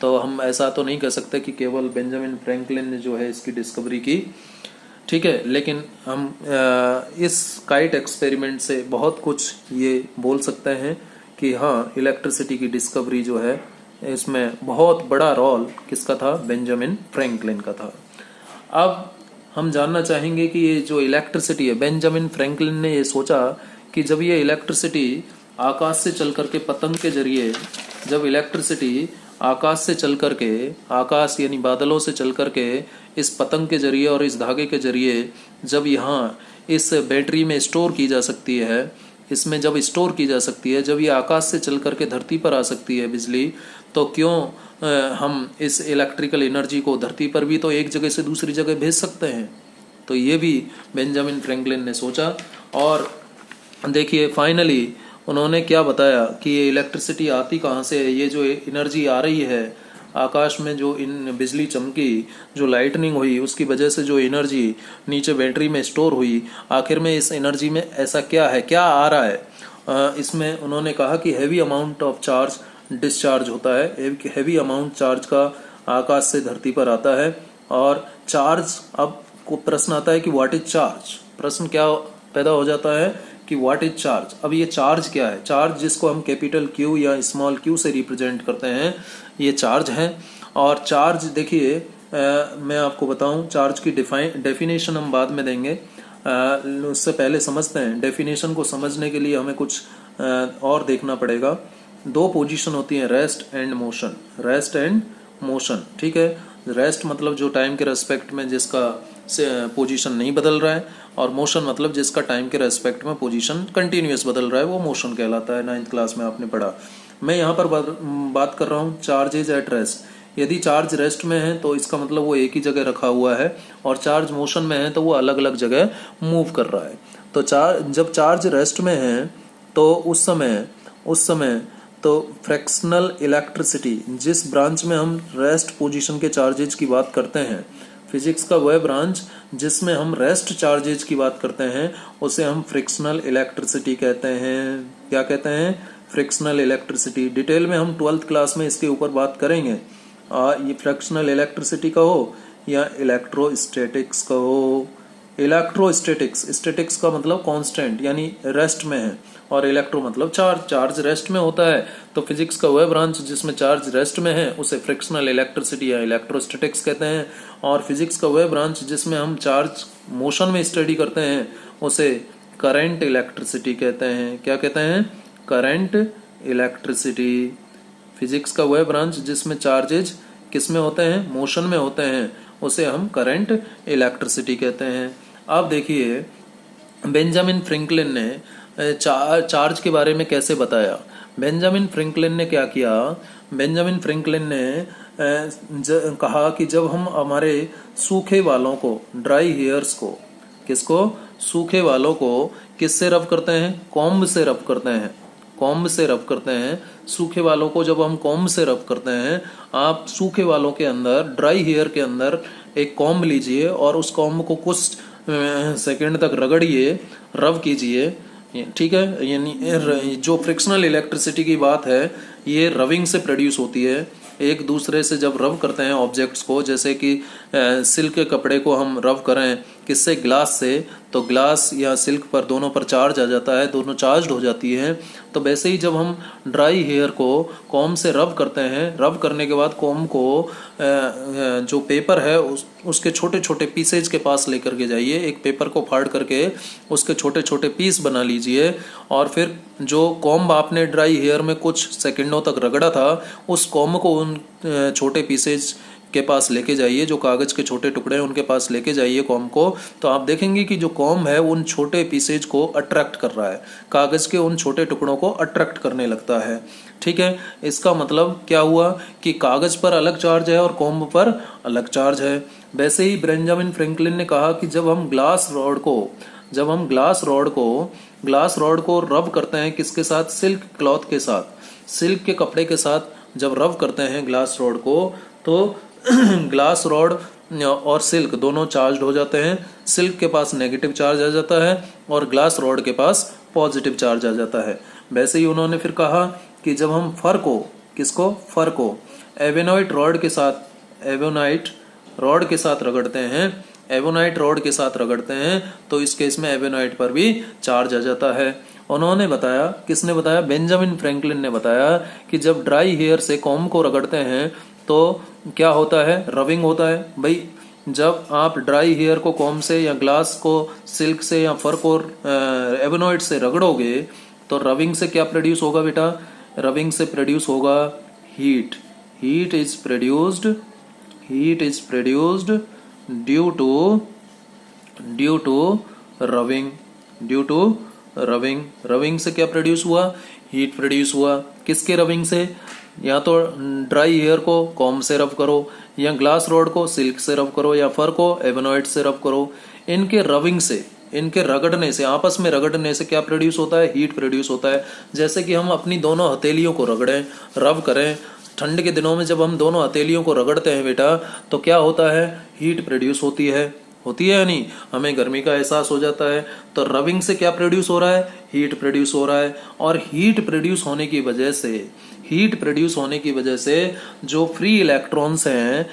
तो हम ऐसा तो नहीं कह सकते कि केवल बेंजामिन फ्रैंकलिन ने जो है इसकी डिस्कवरी की। ठीक है, लेकिन हम इस काइट एक्सपेरिमेंट से बहुत कुछ ये बोल सकते हैं कि हाँ, इलेक्ट्रिसिटी की डिस्कवरी जो है इसमें बहुत बड़ा रोल किसका था? बेंजामिन फ्रैंकलिन का था। अब हम जानना चाहेंगे कि ये जो इलेक्ट्रिसिटी है, बेंजामिन फ्रैंकलिन ने ये सोचा कि जब ये इलेक्ट्रिसिटी आकाश से चल करके पतंग के जरिए, जब इलेक्ट्रिसिटी आकाश से चल करके, आकाश यानी बादलों से चल करके इस पतंग के जरिए और इस धागे के जरिए जब यहाँ इस बैटरी में स्टोर की जा सकती है, इसमें जब स्टोर की जा सकती है, जब ये आकाश से चल करके धरती पर आ सकती है बिजली, तो क्यों हम इस इलेक्ट्रिकल एनर्जी को धरती पर भी तो एक जगह से दूसरी जगह भेज सकते हैं। तो ये भी बेंजामिन फ्रैंकलिन ने सोचा और देखिए फाइनली उन्होंने क्या बताया कि ये इलेक्ट्रिसिटी आती कहाँ से है। ये जो एनर्जी आ रही है आकाश में, जो इन बिजली चमकी, जो लाइटनिंग हुई, उसकी वजह से जो एनर्जी नीचे बैटरी में स्टोर हुई, आखिर में इस एनर्जी में ऐसा क्या है, क्या आ रहा है। इसमें उन्होंने कहा कि heavy amount of charge discharge होता है, हैवी अमाउंट चार्ज का आकाश से धरती पर आता है। और चार्ज, अब को प्रश्न आता है कि व्हाट इज चार्ज, प्रश्न क्या पैदा हो जाता है कि व्हाट इज चार्ज। अब ये चार्ज क्या है? चार्ज जिसको हम कैपिटल क्यू या स्मॉल क्यू से रिप्रेजेंट करते हैं, ये चार्ज है। और चार्ज देखिए मैं आपको बताऊं, चार्ज की डेफिनेशन हम बाद में देंगे, उससे पहले समझते हैं। डेफिनेशन को समझने के लिए हमें कुछ और देखना पड़ेगा। दो पोजीशन होती हैं, rest and motion, rest and motion. ठीक है, रेस्ट मतलब जो टाइम के रेस्पेक्ट में जिसका पोजीशन नहीं बदल रहा है, और मोशन मतलब जिसका टाइम के रेस्पेक्ट में पोजीशन कंटिन्यूअस बदल रहा है, वो मोशन कहलाता है। 9th क्लास में आपने पढ़ा। मैं यहाँ पर बात कर रहा हूँ चार्ज इज एट रेस्ट। यदि चार्ज रेस्ट में है तो इसका मतलब वो एक ही जगह रखा हुआ है, और चार्ज मोशन में है तो वो अलग अलग जगह मूव कर रहा है। तो जब चार्ज रेस्ट में है तो उस समय तो फ्रैक्शनल इलेक्ट्रिसिटी, जिस ब्रांच में हम रेस्ट पोजीशन के चार्जेज की बात करते हैं, फिजिक्स का वह ब्रांच जिसमें हम रेस्ट चार्जेज की बात करते हैं, उसे हम फ्रिक्शनल इलेक्ट्रिसिटी कहते हैं। क्या कहते हैं? Frictional electricity. डिटेल में हम 12th क्लास में इसके ऊपर बात करेंगे। ये फ्रिक्शनल इलेक्ट्रिसिटी का हो या इलेक्ट्रोस्टैटिक्स का हो। इलेक्ट्रोस्टैटिक्स, स्टैटिक्स का मतलब कांस्टेंट यानी रेस्ट में है, और इलेक्ट्रो मतलब चार्ज, चार्ज रेस्ट में होता है। तो फिजिक्स का वह ब्रांच जिसमें चार्ज रेस्ट में है उसे फ्रिक्शनल इलेक्ट्रिसिटी या इलेक्ट्रोस्टैटिक्स कहते हैं, और फिजिक्स का वह ब्रांच जिसमें हम चार्ज मोशन में स्टडी करते हैं उसे करंट इलेक्ट्रिसिटी कहते हैं। क्या कहते हैं? Current electricity. फिजिक्स का वह ब्रांच जिसमें चार्जेज किस में होते हैं? मोशन में होते हैं, उसे हम करंट इलेक्ट्रिसिटी कहते हैं। अब देखिए बेंजामिन फ्रैंकलिन ने चार्ज के बारे में कैसे बताया? बेंजामिन फ्रैंकलिन ने क्या किया? बेंजामिन फ्रैंकलिन ने कहा कि जब हम हमारे सूखे बालों को, ड्राई हेयर्स को, किसको? सूखे बालों को किससे रब करते हैं? कॉम्ब से रब करते हैं। कॉम्ब से रब करते हैं। सूखे बालों को जब हम कॉम्ब से रब करते हैं, आप सूखे बालों के अंदर, ड्राई हेयर के अंदर एक कॉम्ब लीजिए और उस कॉम्ब को कुछ सेकंड तक रगड़िए, रब कीजिए, ठीक है। यानी जो फ्रिक्शनल इलेक्ट्रिसिटी की बात है, ये रविंग से प्रोड्यूस होती है। एक दूसरे से जब रब करते हैं ऑब्जेक्ट्स को, जैसे कि सिल्क के कपड़े को हम रब करें किससे? ग्लास से, तो ग्लास या सिल्क पर दोनों पर चार्ज आ जाता है, दोनों चार्ज हो जाती है। तो वैसे ही जब हम ड्राई हेयर को कॉम्ब से रब करते हैं, रब करने के बाद कॉम्ब को जो पेपर है उसके छोटे छोटे पीसेज के पास लेकर के जाइए। एक पेपर को फाड़ करके उसके छोटे छोटे पीस बना लीजिए और फिर जो कॉम्ब आपने ड्राई हेयर में कुछ सेकंडों तक रगड़ा था, उस कॉम्ब को उन छोटे पीसेज के पास लेके जाइए, जो कागज के छोटे टुकड़े हैं उनके पास लेके जाइए कॉम्ब को। तो आप देखेंगे कि जो कॉम्ब है उन छोटे पीसेज को अट्रैक्ट कर रहा है, कागज के उन छोटे टुकड़ों को अट्रैक्ट करने लगता है, ठीक है। इसका मतलब क्या हुआ कि कागज पर अलग चार्ज है और कॉम्ब पर अलग चार्ज है। वैसे ही बेंजामिन फ्रैंकलिन ने कहा कि जब हम ग्लास रॉड को रब करते हैं किसके साथ? सिल्क क्लॉथ के साथ, सिल्क के कपड़े के साथ जब रब करते हैं ग्लास रॉड को, तो ग्लास रॉड और सिल्क दोनों चार्ज हो जाते हैं। सिल्क के पास नेगेटिव चार्ज आ जाता है और ग्लास रॉड के पास पॉजिटिव चार्ज आ जाता है। वैसे ही उन्होंने फिर कहा कि जब हम फर को, किसको? फर को एवोनाइट रॉड के साथ, एवोनाइट रॉड के साथ रगड़ते हैं, एवोनाइट रॉड के साथ रगड़ते हैं, तो इस केस में एवोनाइट पर भी चार्ज आ जाता है। उन्होंने बताया, किसने बताया? बेंजामिन फ्रैंकलिन ने बताया कि जब ड्राई हेयर से कॉम्ब को रगड़ते हैं तो क्या होता है? रबिंग होता है। भाई जब आप ड्राई हेयर को कॉम्ब से या ग्लास को सिल्क से या फर को एवोनाइट से रगड़ोगे तो रबिंग से क्या प्रोड्यूस होगा बेटा? रबिंग से प्रोड्यूस होगा heat. Heat is produced due to rubbing. Rubbing से क्या प्रोड्यूस हुआ? हीट प्रोड्यूस हुआ। किसके रबिंग से? या तो ड्राई हेयर को कॉम्ब से रब करो, या ग्लास रॉड को सिल्क से रब करो, या फर को एवोनाइट से रब करो। इनके रबिंग से, इनके रगड़ने से, आपस में रगड़ने से क्या प्रोड्यूस होता है? हीट प्रोड्यूस होता है। जैसे कि हम अपनी दोनों हथेलियों को रगड़ें, रब करें। ठंड के दिनों में जब हम दोनों हथेलियों को रगड़ते हैं बेटा, तो क्या होता है? हीट प्रोड्यूस होती है या नहीं? हमें गर्मी का एहसास हो जाता है। तो रबिंग से क्या प्रोड्यूस हो रहा है? हीट प्रोड्यूस हो रहा है। और हीट प्रोड्यूस होने की वजह से जो फ्री इलेक्ट्रॉन्स हैं,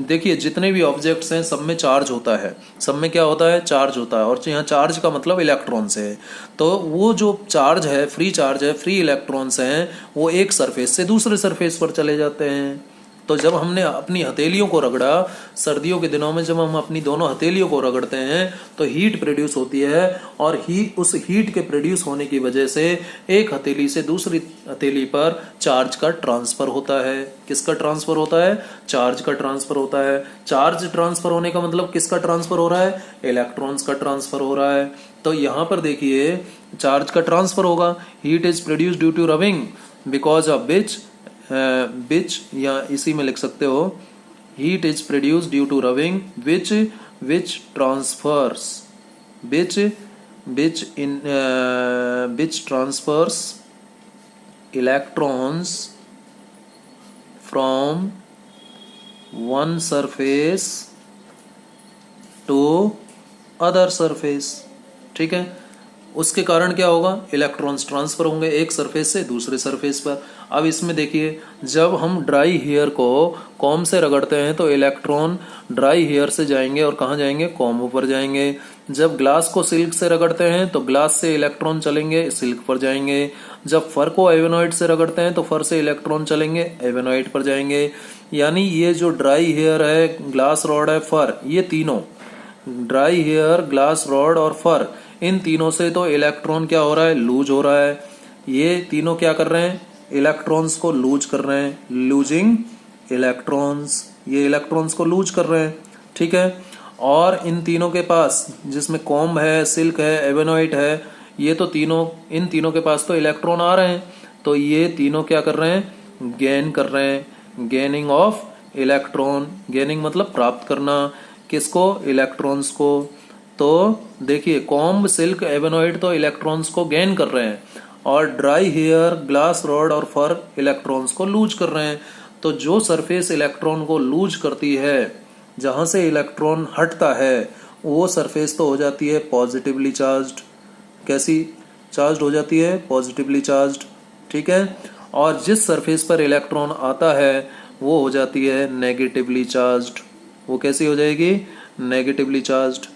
देखिए जितने भी ऑब्जेक्ट्स हैं सब में चार्ज होता है, सब में क्या होता है? चार्ज होता है। और यहाँ चार्ज का मतलब इलेक्ट्रॉन्स है। तो वो जो चार्ज है, फ्री इलेक्ट्रॉन्स हैं, वो एक सरफेस से दूसरे सरफेस पर चले जाते हैं। तो जब हमने अपनी हथेलियों को रगड़ा, सर्दियों के दिनों में जब हम अपनी दोनों हथेलियों को रगड़ते हैं तो हीट प्रोड्यूस होती है। और उस हीट के प्रोड्यूस होने की वजह से एक हथेली से दूसरी हथेली पर चार्ज का ट्रांसफर होता है। किसका ट्रांसफर होता है? चार्ज का ट्रांसफर होता है। चार्ज ट्रांसफर होने का मतलब किसका ट्रांसफर हो रहा है? इलेक्ट्रॉन्स का ट्रांसफर हो रहा है। तो यहाँ पर देखिए चार्ज का ट्रांसफर होगा। Heat is produce due to rubbing because of which या इसी में लिख सकते हो, heat is produce due to rubbing which transfers electrons from one surface to other surface. ठीक है, उसके कारण क्या होगा? इलेक्ट्रॉन्स ट्रांसफर होंगे एक सरफेस से दूसरे सरफेस पर। अब इसमें देखिए, जब हम ड्राई हेयर को कॉम्ब से रगड़ते हैं तो इलेक्ट्रॉन ड्राई हेयर से जाएंगे और कहाँ जाएंगे? कॉम्ब पर जाएंगे। जब ग्लास को सिल्क से रगड़ते हैं तो ग्लास से इलेक्ट्रॉन चलेंगे, सिल्क पर जाएंगे। जब फर को एवोनाइट से रगड़ते हैं तो फर से इलेक्ट्रॉन चलेंगे, एवोनाइट पर जाएंगे। यानी ये जो ड्राई हेयर है, ग्लास रॉड है, फर, ये तीनों, ड्राई हेयर, ग्लास रॉड और फर, इन तीनों से तो इलेक्ट्रॉन क्या हो रहा है? लूज हो रहा है। ये तीनों क्या कर रहे हैं? इलेक्ट्रॉन्स को लूज कर रहे हैं, लूजिंग इलेक्ट्रॉन्स। ये इलेक्ट्रॉन्स को लूज कर रहे हैं, ठीक है। और इन तीनों के पास, जिसमें कॉम्ब है, सिल्क है, एबेनोइट है, ये तो तीनों, इन तीनों के पास तो इलेक्ट्रॉन आ रहे हैं, तो ये तीनों क्या कर रहे हैं, गेन कर रहे हैं, गेनिंग ऑफ इलेक्ट्रॉन। गेनिंग मतलब प्राप्त करना, किसको, इलेक्ट्रॉन्स को। तो देखिए कॉम्ब, सिल्क, एबेनोइड तो इलेक्ट्रॉन्स को गेन कर रहे हैं, और ड्राई हेयर, ग्लास रॉड और फर इलेक्ट्रॉन्स को लूज कर रहे हैं। तो जो सरफेस इलेक्ट्रॉन को लूज करती है, जहां से इलेक्ट्रॉन हटता है, वो सरफेस तो हो जाती है पॉजिटिवली चार्ज्ड। कैसी चार्ज्ड हो जाती है, पॉजिटिवली चार्ज्ड, ठीक है। और जिस सरफेस पर इलेक्ट्रॉन आता है वो हो जाती है नेगेटिवली चार्ज्ड। वो कैसी हो जाएगी, नेगेटिवली चार्ज्ड।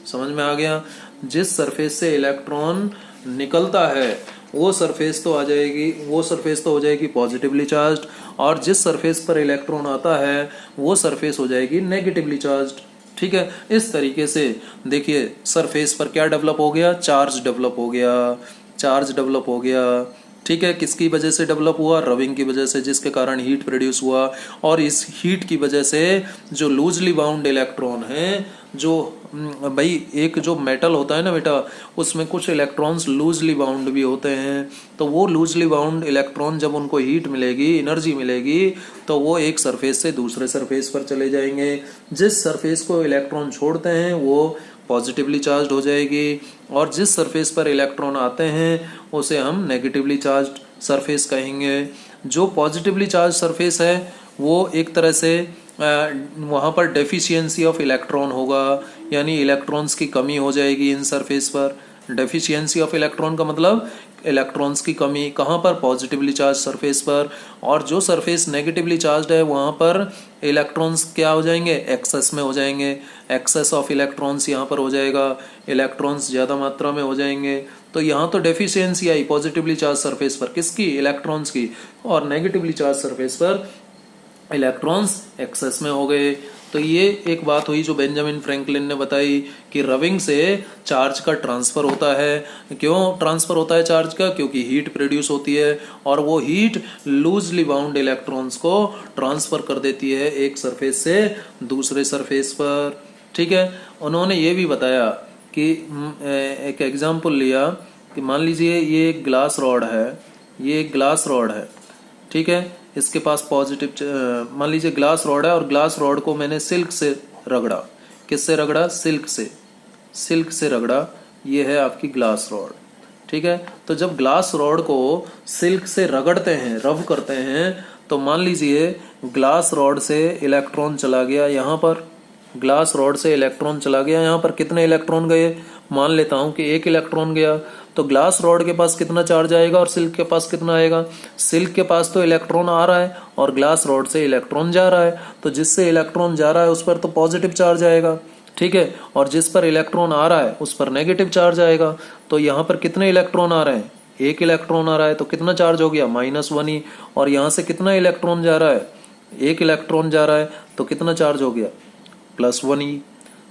समझ में आ गया। जिस सरफेस से इलेक्ट्रॉन निकलता है वो सरफेस तो आ जाएगी, वो सरफेस तो हो जाएगी पॉजिटिवली चार्ज्ड, और जिस सरफेस पर इलेक्ट्रॉन आता है वो सरफेस हो जाएगी नेगेटिवली चार्ज्ड, ठीक है। इस तरीके से देखिए सरफेस पर क्या डेवलप हो गया, चार्ज डेवलप हो गया, चार्ज डेवलप हो गया, ठीक है। किसकी वजह से डेवलप हुआ, रबिंग की वजह से, जिसके कारण हीट प्रोड्यूस हुआ। और इस हीट की वजह से जो लूजली बाउंड इलेक्ट्रॉन है, जो भाई एक जो मेटल होता है ना बेटा, उसमें कुछ इलेक्ट्रॉन्स लूजली बाउंड भी होते हैं, तो वो लूजली बाउंड इलेक्ट्रॉन जब उनको हीट मिलेगी, एनर्जी मिलेगी, तो वो एक सरफेस से दूसरे सरफेस पर चले जाएंगे। जिस सरफेस को इलेक्ट्रॉन छोड़ते हैं वो पॉजिटिवली चार्ज्ड हो जाएगी, और जिस सरफेस पर इलेक्ट्रॉन आते हैं उसे हम नेगेटिवली चार्ज्ड सरफेस कहेंगे। जो पॉजिटिवली चार्ज सरफेस है वो एक तरह से वहाँ पर डेफिशिएंसी ऑफ इलेक्ट्रॉन होगा, यानी इलेक्ट्रॉन्स की कमी हो जाएगी इन सरफेस पर। डेफिशिएंसी ऑफ इलेक्ट्रॉन का मतलब इलेक्ट्रॉन्स की कमी कहाँ पर, पॉजिटिवली चार्ज सरफेस पर। और जो सरफेस नेगेटिवली चार्ज्ड है वहाँ पर इलेक्ट्रॉन्स क्या हो जाएंगे, एक्सेस में हो जाएंगे, एक्सेस ऑफ इलेक्ट्रॉन्स यहाँ पर हो जाएगा, इलेक्ट्रॉन्स ज़्यादा मात्रा में हो जाएंगे। तो यहाँ तो डेफिशिएंसी आई पॉजिटिवली चार्ज सरफेस पर, किसकी, इलेक्ट्रॉन्स की, और नेगेटिवली चार्ज सरफेस पर इलेक्ट्रॉन्स एक्सेस में हो गए। तो ये एक बात हुई जो बेंजामिन फ्रैंकलिन ने बताई कि रबिंग से चार्ज का ट्रांसफर होता है। क्यों ट्रांसफर होता है चार्ज का, क्योंकि हीट प्रोड्यूस होती है, और वो हीट लूजली बाउंड इलेक्ट्रॉन्स को ट्रांसफर कर देती है एक सरफेस से दूसरे सरफेस पर, ठीक है। उन्होंने ये भी बताया कि एक एग्जाम्पल लिया कि मान लीजिए ये एक ग्लास रॉड है, ये एक ग्लास रॉड है, ठीक है। इसके पास पॉजिटिव, मान लीजिए ग्लास रॉड है, और ग्लास रॉड को मैंने सिल्क से रगड़ा। किससे रगड़ा, सिल्क से, सिल्क से रगड़ा। ये है आपकी ग्लास रॉड, ठीक है। तो जब ग्लास रॉड को सिल्क से रगड़ते हैं, रब करते हैं, तो मान लीजिए ग्लास रॉड से इलेक्ट्रॉन चला गया यहाँ पर, ग्लास रॉड से इलेक्ट्रॉन चला गया यहाँ पर। कितने इलेक्ट्रॉन गए, मान लेता हूं कि एक इलेक्ट्रॉन गया, तो ग्लास रॉड के पास कितना चार्ज आएगा और सिल्क के पास कितना आएगा। सिल्क के पास तो इलेक्ट्रॉन आ रहा है और ग्लास रॉड से इलेक्ट्रॉन जा रहा है, तो जिससे इलेक्ट्रॉन जा रहा है उस पर तो पॉजिटिव चार्ज आएगा, ठीक है। और जिस पर इलेक्ट्रॉन आ रहा है उस पर नेगेटिव चार्ज आएगा। तो यहाँ पर कितने इलेक्ट्रॉन आ रहे हैं, एक इलेक्ट्रॉन आ रहा है, तो कितना चार्ज हो गया, -1 ही। और यहाँ से कितना इलेक्ट्रॉन जा रहा है, एक इलेक्ट्रॉन जा रहा है, तो कितना चार्ज हो गया, +1 ही।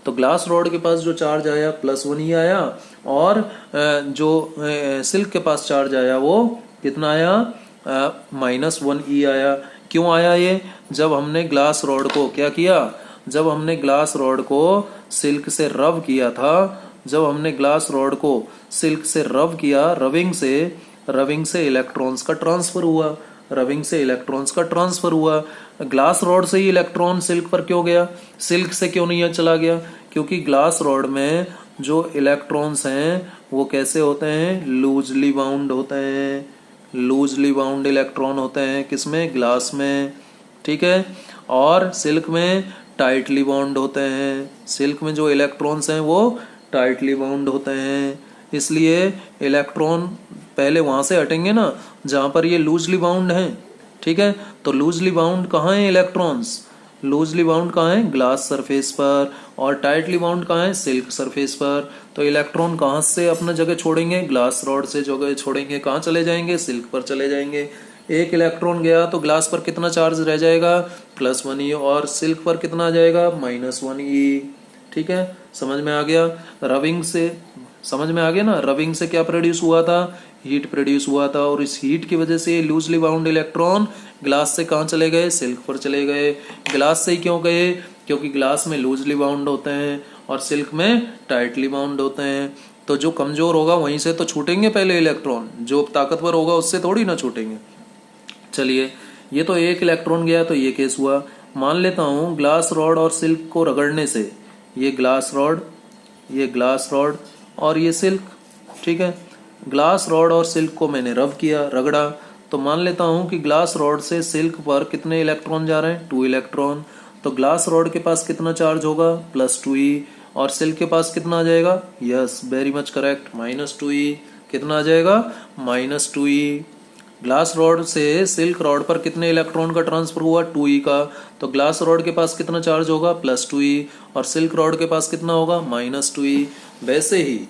तो ग्लास रॉड के पास जो चार्ज आया +1 ही आया, और जो सिल्क के पास चार्ज आया वो कितना आया, -1 ही आया। क्यों आया ये, जब हमने ग्लास रॉड को क्या किया, जब हमने ग्लास रॉड को सिल्क से रब किया था, जब हमने ग्लास रॉड को सिल्क से रब किया, रबिंग से इलेक्ट्रॉन्स का ट्रांसफर हुआ, रबिंग से इलेक्ट्रॉन्स का ट्रांसफर हुआ। ग्लास रॉड से ही इलेक्ट्रॉन सिल्क पर क्यों गया, सिल्क से क्यों नहीं चला गया, क्योंकि ग्लास रॉड में जो इलेक्ट्रॉन्स हैं वो कैसे होते हैं, लूजली बाउंड होते हैं, लूजली बाउंड इलेक्ट्रॉन होते हैं, किसमें, ग्लास में, ठीक है। और सिल्क में टाइटली बाउंड होते हैं, सिल्क में जो इलेक्ट्रॉन्स हैं वो टाइटली बाउंड होते हैं। इसलिए इलेक्ट्रॉन पहले वहां से हटेंगे ना जहां पर ये लूजली बाउंड हैं, ठीक है। तो लूजली बाउंड कहाँ है इलेक्ट्रॉन्स, लूजली बाउंड कहाँ है, ग्लास सरफेस पर, और टाइटली बाउंड कहाँ है, सिल्क सरफेस पर। तो इलेक्ट्रॉन कहाँ से अपना जगह छोड़ेंगे, ग्लास रॉड से जगह छोड़ेंगे, कहाँ चले जाएंगे, सिल्क पर चले जाएंगे। एक इलेक्ट्रॉन गया तो ग्लास पर कितना चार्ज रह जाएगा, +1 ही, और सिल्क पर कितना आ जाएगा, -1 ही, ठीक है। समझ में आ गया। रबिंग से समझ में आ गया ना, रबिंग से क्या प्रोड्यूस हुआ था, हीट प्रोड्यूस हुआ था, और इस हीट की वजह से लूजली बाउंड इलेक्ट्रॉन ग्लास से कहाँ चले गए, सिल्क पर चले गए। ग्लास से ही क्यों गए, क्योंकि ग्लास में लूजली बाउंड होते हैं और सिल्क में टाइटली बाउंड होते हैं। तो जो कमजोर होगा वहीं से तो छूटेंगे पहले इलेक्ट्रॉन, जो ताकतवर होगा उससे थोड़ी ना छूटेंगे। चलिए, ये तो एक इलेक्ट्रॉन गया तो ये केस हुआ। मान लेता हूँ ग्लास रॉड और सिल्क को रगड़ने से, ये ग्लास रॉड और ये सिल्क, ठीक है। ग्लास रॉड और सिल्क को मैंने रब किया, रगड़ा, तो मान लेता हूँ कि ग्लास रॉड से सिल्क पर कितने इलेक्ट्रॉन जा रहे हैं, 2 इलेक्ट्रॉन। तो ग्लास रॉड के पास कितना चार्ज होगा, +2e, और सिल्क के पास कितना आ जाएगा, yes very much correct, -2e। कितना आ जाएगा, -2e। ग्लास रॉड से सिल्क रॉड पर कितने इलेक्ट्रॉन का ट्रांसफर हुआ, 2e का। तो ग्लास रॉड के पास कितना चार्ज होगा, +2e, और सिल्क रॉड के पास कितना होगा, -2e। वैसे ही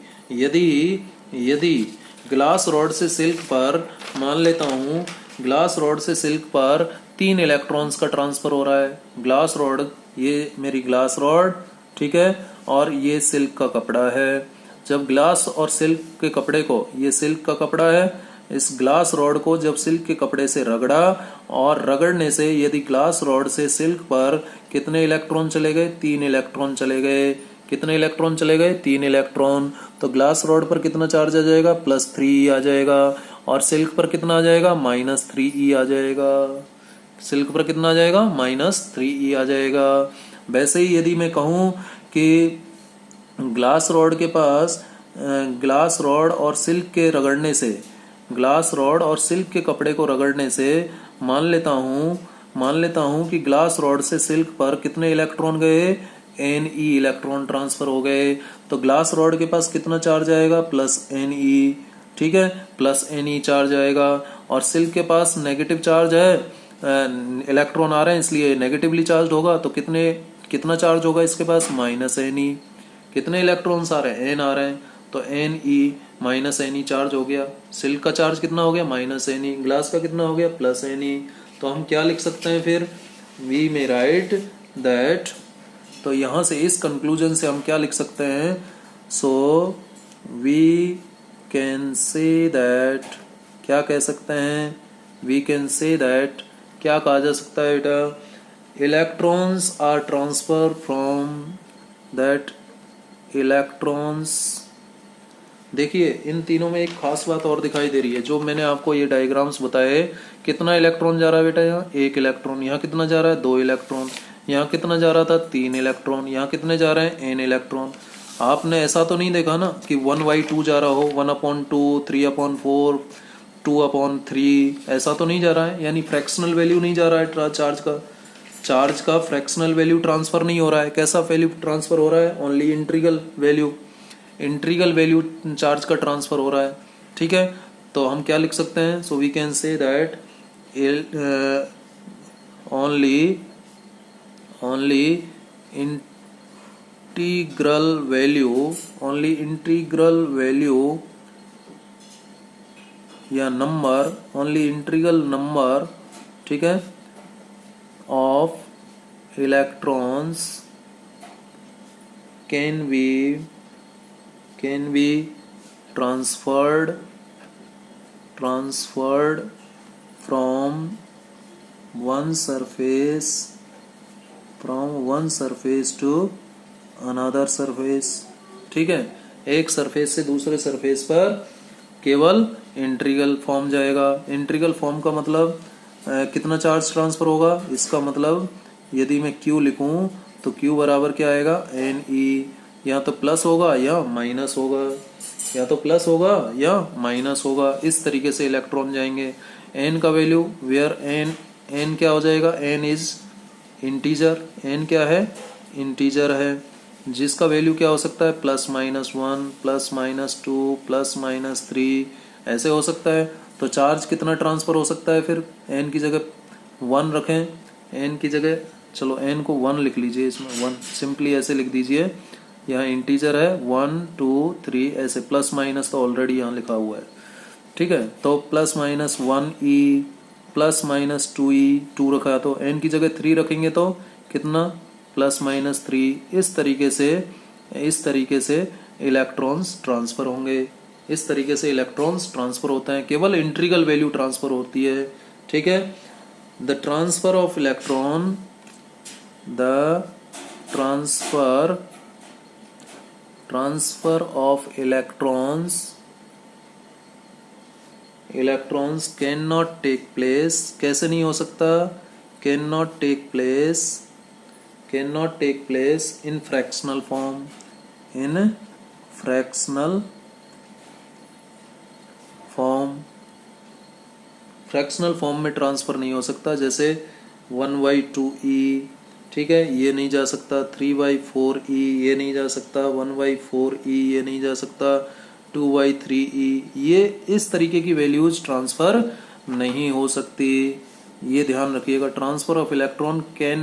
यदि ग्लास रॉड से सिल्क पर, मान लेता हूँ ग्लास रॉड से सिल्क पर 3 इलेक्ट्रॉन्स का ट्रांसफर हो रहा है। ग्लास रॉड, ये मेरी ग्लास रॉड, ठीक है, और ये सिल्क का कपड़ा है। जब ग्लास और सिल्क के कपड़े को, ये सिल्क का कपड़ा है, इस ग्लास रॉड को जब सिल्क के कपड़े से रगड़ा, और रगड़ने से यदि ग्लास रॉड से सिल्क पर कितने इलेक्ट्रॉन चले गए, 3 इलेक्ट्रॉन चले गए। कितने इलेक्ट्रॉन चले गए, 3 इलेक्ट्रॉन। तो ग्लास रॉड पर कितना चार्ज आ जाएगा, +3e आ जाएगा, और सिल्क पर कितना आ जाएगा, -3e आ जाएगा। सिल्क पर कितना आ जाएगा, -3e आ जाएगा। वैसे ही यदि मैं कहूँ कि ग्लास रॉड के पास, ग्लास रॉड और सिल्क के रगड़ने से, ग्लास रॉड और सिल्क के कपड़े को रगड़ने से मान लेता हूँ कि ग्लास रॉड से सिल्क पर कितने इलेक्ट्रॉन गए, Ne इलेक्ट्रॉन ट्रांसफर हो गए। तो ग्लास रॉड के पास कितना चार्ज आएगा, +Ne, ठीक है, +Ne चार्ज आएगा। और सिल्क के पास नेगेटिव चार्ज है, इलेक्ट्रॉन आ रहे हैं इसलिए नेगेटिवली चार्ज होगा। तो कितना चार्ज होगा इसके पास, -Ne। कितने इलेक्ट्रॉन्स आ रहे हैं, n आ रहे हैं, तो Ne -Ne चार्ज हो गया। सिल्क का चार्ज कितना हो गया, -Ne। ग्लास का कितना हो गया, +Ne। तो हम क्या लिख सकते हैं फिर, वी मे राइट दैट, तो यहां से इस कंक्लूजन से हम क्या लिख सकते हैं, so we can say that, क्या कह सकते हैं, वी कैन से दैट, क्या कहा जा सकता है बेटा, electrons are transfer from that electrons. देखिए, इन तीनों में एक खास बात और दिखाई दे रही है, जो मैंने आपको ये डायग्राम्स बताए। कितना इलेक्ट्रॉन जा रहा है बेटा, यहाँ 1 इलेक्ट्रॉन, यहाँ कितना जा रहा है, 2 इलेक्ट्रॉन, यहाँ कितना जा रहा था, 3 इलेक्ट्रॉन, यहाँ कितने जा रहे हैं, n इलेक्ट्रॉन। आपने ऐसा तो नहीं देखा ना कि 1/2 जा रहा हो, 1/2, 3/4, 2/3, ऐसा तो नहीं जा रहा है। यानी फ्रैक्शनल वैल्यू नहीं जा रहा है चार्ज का फ्रैक्शनल वैल्यू ट्रांसफर नहीं हो रहा है। कैसा वैल्यू ट्रांसफर हो रहा है, ओनली इंट्रीगल वैल्यू चार्ज का ट्रांसफर हो रहा है, ठीक है। तो हम क्या लिख सकते हैं, so we can say that only integral value या नंबर, ओनली इंटीग्रल नंबर, ठीक है, of electrons can be transferred from one surface to another surface, ठीक है। एक सरफेस से दूसरे सरफेस पर केवल इंटीग्रल फॉर्म जाएगा। इंटीग्रल फॉर्म का मतलब कितना चार्ज ट्रांसफर होगा, इसका मतलब यदि मैं Q लिखूं तो Q बराबर क्या आएगा, Ne। या तो प्लस होगा या माइनस होगा, या तो प्लस होगा या माइनस होगा। इस तरीके से इलेक्ट्रॉन जाएंगे। n का वैल्यू, वेयर n क्या हो जाएगा, n इज इंटीजर, n क्या है, इंटीजर है, जिसका वैल्यू क्या हो सकता है, +-1, +-2, +-3, ऐसे हो सकता है। तो चार्ज कितना ट्रांसफर हो सकता है, फिर n की जगह 1 रखें, n की जगह, चलो n को 1 लिख लीजिए, इसमें 1 सिंपली ऐसे लिख दीजिए। यहाँ इंटीजर है 1, 2, 3, ऐसे प्लस माइनस तो ऑलरेडी यहाँ लिखा हुआ है, ठीक है। तो +-1e, +-2e, 2 रखा, तो n की जगह 3 रखेंगे तो कितना, +-3। इस तरीके से इलेक्ट्रॉन्स ट्रांसफर होंगे। इस तरीके से इलेक्ट्रॉन्स ट्रांसफर होते हैं, केवल इंटीग्रल वैल्यू ट्रांसफर होती है, ठीक है। The transfer of electron transfer of electrons can not take place, कैसे नहीं हो सकता, can not take place in fractional form, fractional form में ट्रांसफर नहीं हो सकता। जैसे 1/2e, ठीक है, ये नहीं जा सकता। 3/4e ये नहीं जा सकता। 1/4e ये नहीं जा सकता। 2/3e ये इस तरीके की वैल्यूज ट्रांसफर नहीं हो सकती। ये ध्यान रखिएगा, transfer of electron can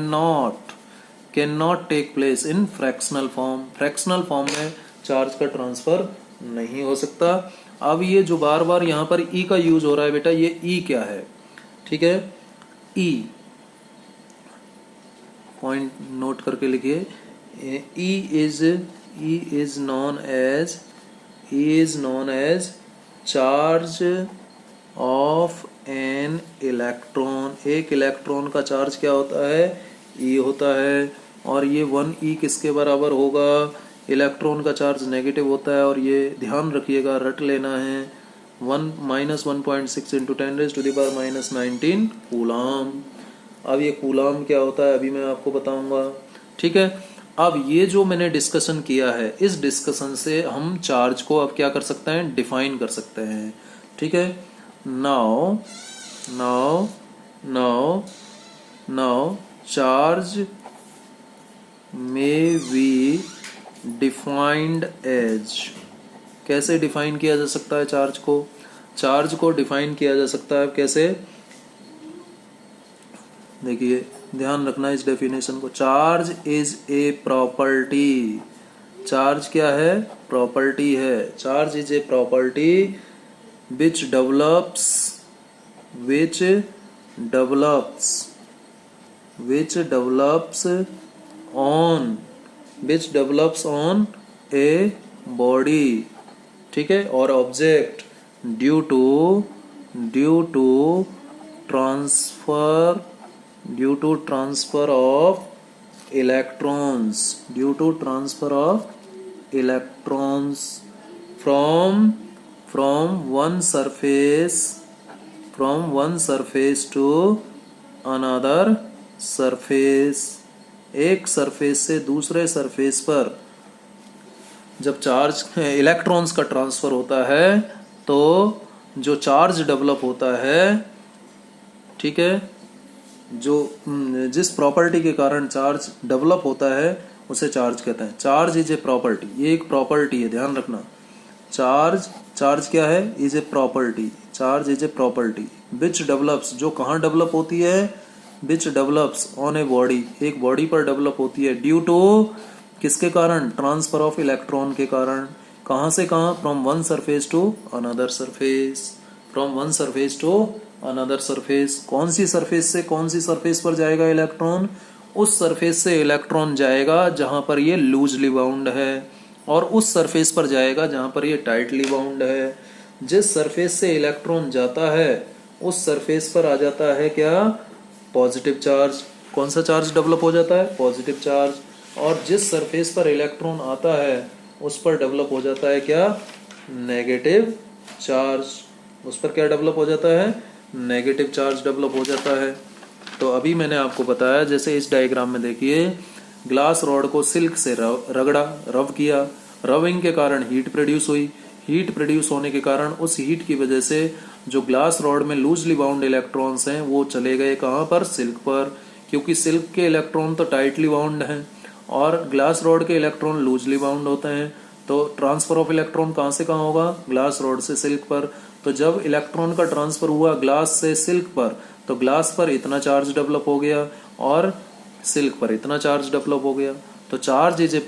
not take place in fractional form, fractional form में चार्ज का ट्रांसफर नहीं हो सकता। अब ये जो बार बार यहाँ पर E का यूज हो रहा है बेटा, ये E क्या है, ठीक है, E पॉइंट नोट करके लिखिए। E is known as charge of an electron. एक इलेक्ट्रॉन का चार्ज क्या होता है, E होता है। और ये 1e किसके बराबर होगा, इलेक्ट्रॉन का चार्ज नेगेटिव होता है। और ये ध्यान रखिएगा, रट लेना है, 1-1.6 × 10⁻⁻19 कूलाम। अब ये कूलाम क्या होता है अभी मैं आपको बताऊंगा, ठीक है। अब ये जो मैंने डिस्कशन किया है, इस डिस्कशन से हम चार्ज को अब क्या कर सकते हैं, डिफाइन कर सकते हैं, ठीक है। नाउ चार्ज में बी डिफाइंड एज, कैसे डिफाइन किया जा सकता है चार्ज को, चार्ज को डिफाइन किया जा सकता है कैसे, देखिए ध्यान रखना इस डेफिनेशन को। Charge is a property, charge क्या है, प्रॉपर्टी है। Charge is a property which develops on a body, ठीक है, और object due to transfer of electrons from one surface to another surface, एक सरफेस से दूसरे सरफेस पर जब चार्ज इलेक्ट्रॉन्स का ट्रांसफर होता है तो जो चार्ज डेवलप होता है, ठीक है, जो जिस प्रॉपर्टी के कारण चार्ज डेवलप होता है उसे चार्ज कहते हैं। चार्ज इज ए प्रॉपर्टी, ये एक प्रॉपर्टी है, ध्यान रखना। चार्ज क्या है, is a property, charge is a property which develops, जो कहाँ डेवलप होती है, विच डेवलप्स ऑन ए बॉडी, एक बॉडी पर डेवलप होती है, ड्यू टू किसके कारण, ट्रांसफर ऑफ इलेक्ट्रॉन के कारण। कहाँ से कहाँ, from one surface to another surface, कौन सी सरफेस से कौन सी सरफेस पर जाएगा इलेक्ट्रॉन, उस सरफेस से इलेक्ट्रॉन जाएगा जहां पर ये लूजली बाउंड है, और उस सरफेस पर जाएगा जहां पर ये टाइटली बाउंड है। जिस सरफेस से इलेक्ट्रॉन जाता है उस सरफेस पर आ जाता है क्या, पॉजिटिव चार्ज। कौन सा चार्ज डेवलप हो जाता है, पॉजिटिव चार्ज। और जिस सरफेस पर इलेक्ट्रॉन आता है उस पर डेवलप हो जाता है क्या, नेगेटिव चार्ज। उस पर क्या डेवलप हो जाता है, नेगेटिव चार्ज डेवलप हो जाता है। तो अभी मैंने आपको बताया, जैसे इस डायग्राम में देखिए, ग्लास रॉड को सिल्क से रब किया, रबिंग के कारण हीट प्रोड्यूस हुई, हीट प्रोड्यूस होने के कारण उस हीट की वजह से जो ग्लास रॉड में लूजली बाउंड इलेक्ट्रॉन्स हैं वो चले गए कहाँ पर, सिल्क पर, क्योंकि सिल्क के इलेक्ट्रॉन तो टाइटली बाउंड हैं और ग्लास रॉड के इलेक्ट्रॉन लूजली बाउंड होते हैं। तो ट्रांसफर ऑफ इलेक्ट्रॉन कहाँ से कहाँ होगा, ग्लास रॉड से सिल्क पर। तो जब इलेक्ट्रॉन का ट्रांसफर हुआ ग्लास से सिल्क पर, तो ग्लास पर इतना चार्ज डेवलप हो गया और सिल्क पर इतना चार्ज डेवलप हो गया। तो charge is a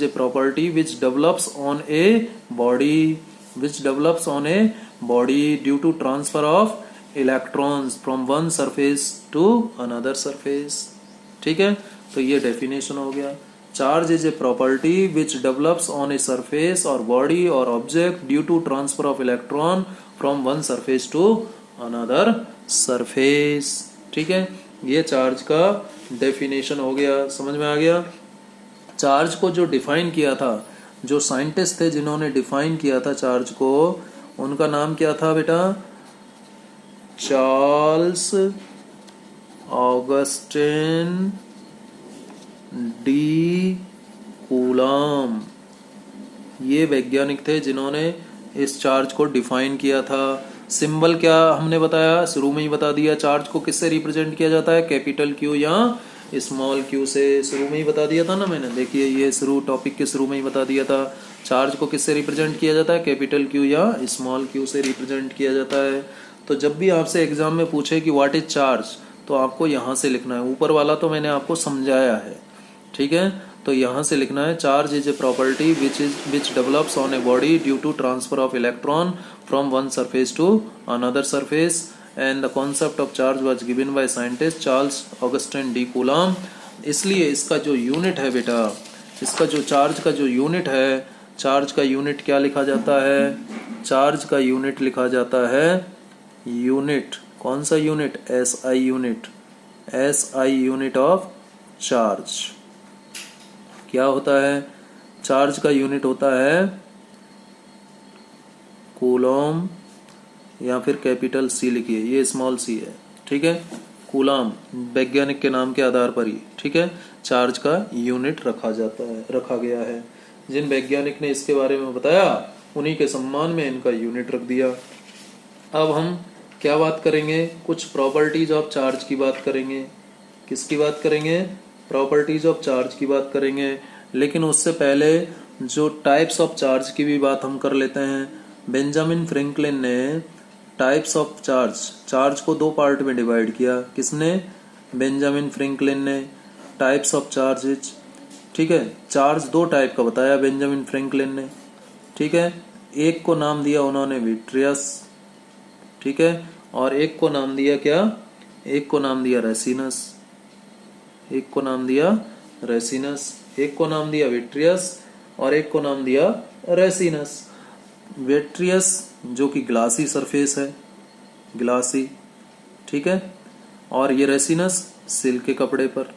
property which develops on a body due to transfer of electrons from one surface to another surface. ठीक है, तो ये डेफिनेशन हो गया। Charge is a property which develops on a surface और बॉडी और object due to transfer of electron from one surface to another surface. ठीक है, ये चार्ज का डेफिनेशन हो गया, समझ में आ गया। चार्ज को जो डिफाइन किया था, जो साइंटिस्ट थे जिन्होंने डिफाइन किया था चार्ज को, उनका नाम क्या था बेटा? Charles Augustin de coulomb. ये वैज्ञानिक थे जिन्होंने इस चार्ज को डिफाइन किया था। सिंबल क्या हमने बताया, शुरू में ही बता दिया। चार्ज को किससे रिप्रेजेंट किया जाता है? कैपिटल क्यू या स्मॉल क्यू से। शुरू में ही बता दिया था ना मैंने, देखिए ये शुरू टॉपिक के शुरू में ही बता दिया था। चार्ज को किससे रिप्रेजेंट किया जाता है? कैपिटल क्यू या स्मॉल क्यू से रिप्रेजेंट किया जाता है। तो जब भी आपसे एग्जाम में पूछे कि व्हाट इज चार्ज, तो आपको यहाँ से लिखना है। ऊपर वाला तो मैंने आपको समझाया है, ठीक है। तो यहाँ से लिखना है charge is a property which develops on a body due to transfer of electron from one surface to another surface, and the concept of charge was given by scientist Charles Augustin de Coulomb. इसलिए इसका जो यूनिट है बेटा, इसका जो चार्ज का जो यूनिट है, चार्ज का यूनिट क्या लिखा जाता है? चार्ज का यूनिट लिखा जाता है यूनिट, कौन सा unit? SI unit. SI unit of charge क्या होता है? चार्ज का यूनिट होता है कूलम, या फिर कैपिटल C लिखिए, ये स्मॉल c है, ठीक है। कूलम वैज्ञानिक के नाम के आधार पर ही, ठीक है, चार्ज का यूनिट रखा गया है। जिन वैज्ञानिक ने इसके बारे में बताया, उन्हीं के सम्मान में इनका यूनिट रख दिया। अब हम क्या बात करेंगे? कुछ प्रॉपर्टीज ऑफ चार्ज की बात करेंगे। किसकी बात करेंगे? प्रॉपर्टीज ऑफ चार्ज की बात करेंगे। लेकिन उससे पहले जो टाइप्स ऑफ चार्ज की भी बात हम कर लेते हैं। बेंजामिन फ्रैंकलिन ने टाइप्स ऑफ चार्ज को दो पार्ट में डिवाइड किया। किसने? बेंजामिन फ्रैंकलिन ने। टाइप्स ऑफ चार्जेज, ठीक है, चार्ज दो टाइप का बताया बेंजामिन फ्रैंकलिन ने, ठीक है। एक को नाम दिया उन्होंने विट्रियस, ठीक है, और एक को नाम दिया क्या? एक को नाम दिया रेसिनस। एक को नाम दिया रेसिनस, एक को नाम दिया विट्रियस, और एक को नाम दिया रेसिनस। विट्रियस जो कि ग्लासी सरफेस है, ग्लासी, ठीक है, और ये रेसिनस सिल्क के कपड़े पर,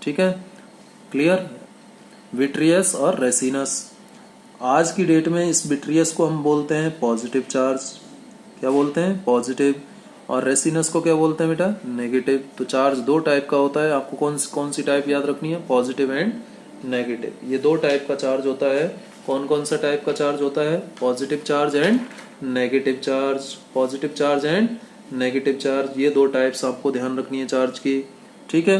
ठीक है, क्लियर। विट्रियस और रेसिनस। आज की डेट में इस विट्रियस को हम बोलते हैं पॉजिटिव चार्ज। क्या बोलते हैं? पॉजिटिव। और रेसिनस को क्या बोलते हैं बेटा? नेगेटिव। तो चार्ज दो टाइप का होता है। आपको कौन सी टाइप याद रखनी है? Positive and negative. ये दो टाइप का चार्ज होता है। कौन कौन सा टाइप का चार्ज होता है? Positive charge and negative charge. Positive charge and negative charge, ये दो टाइप्स आपको ध्यान रखनी है चार्ज की, ठीक है,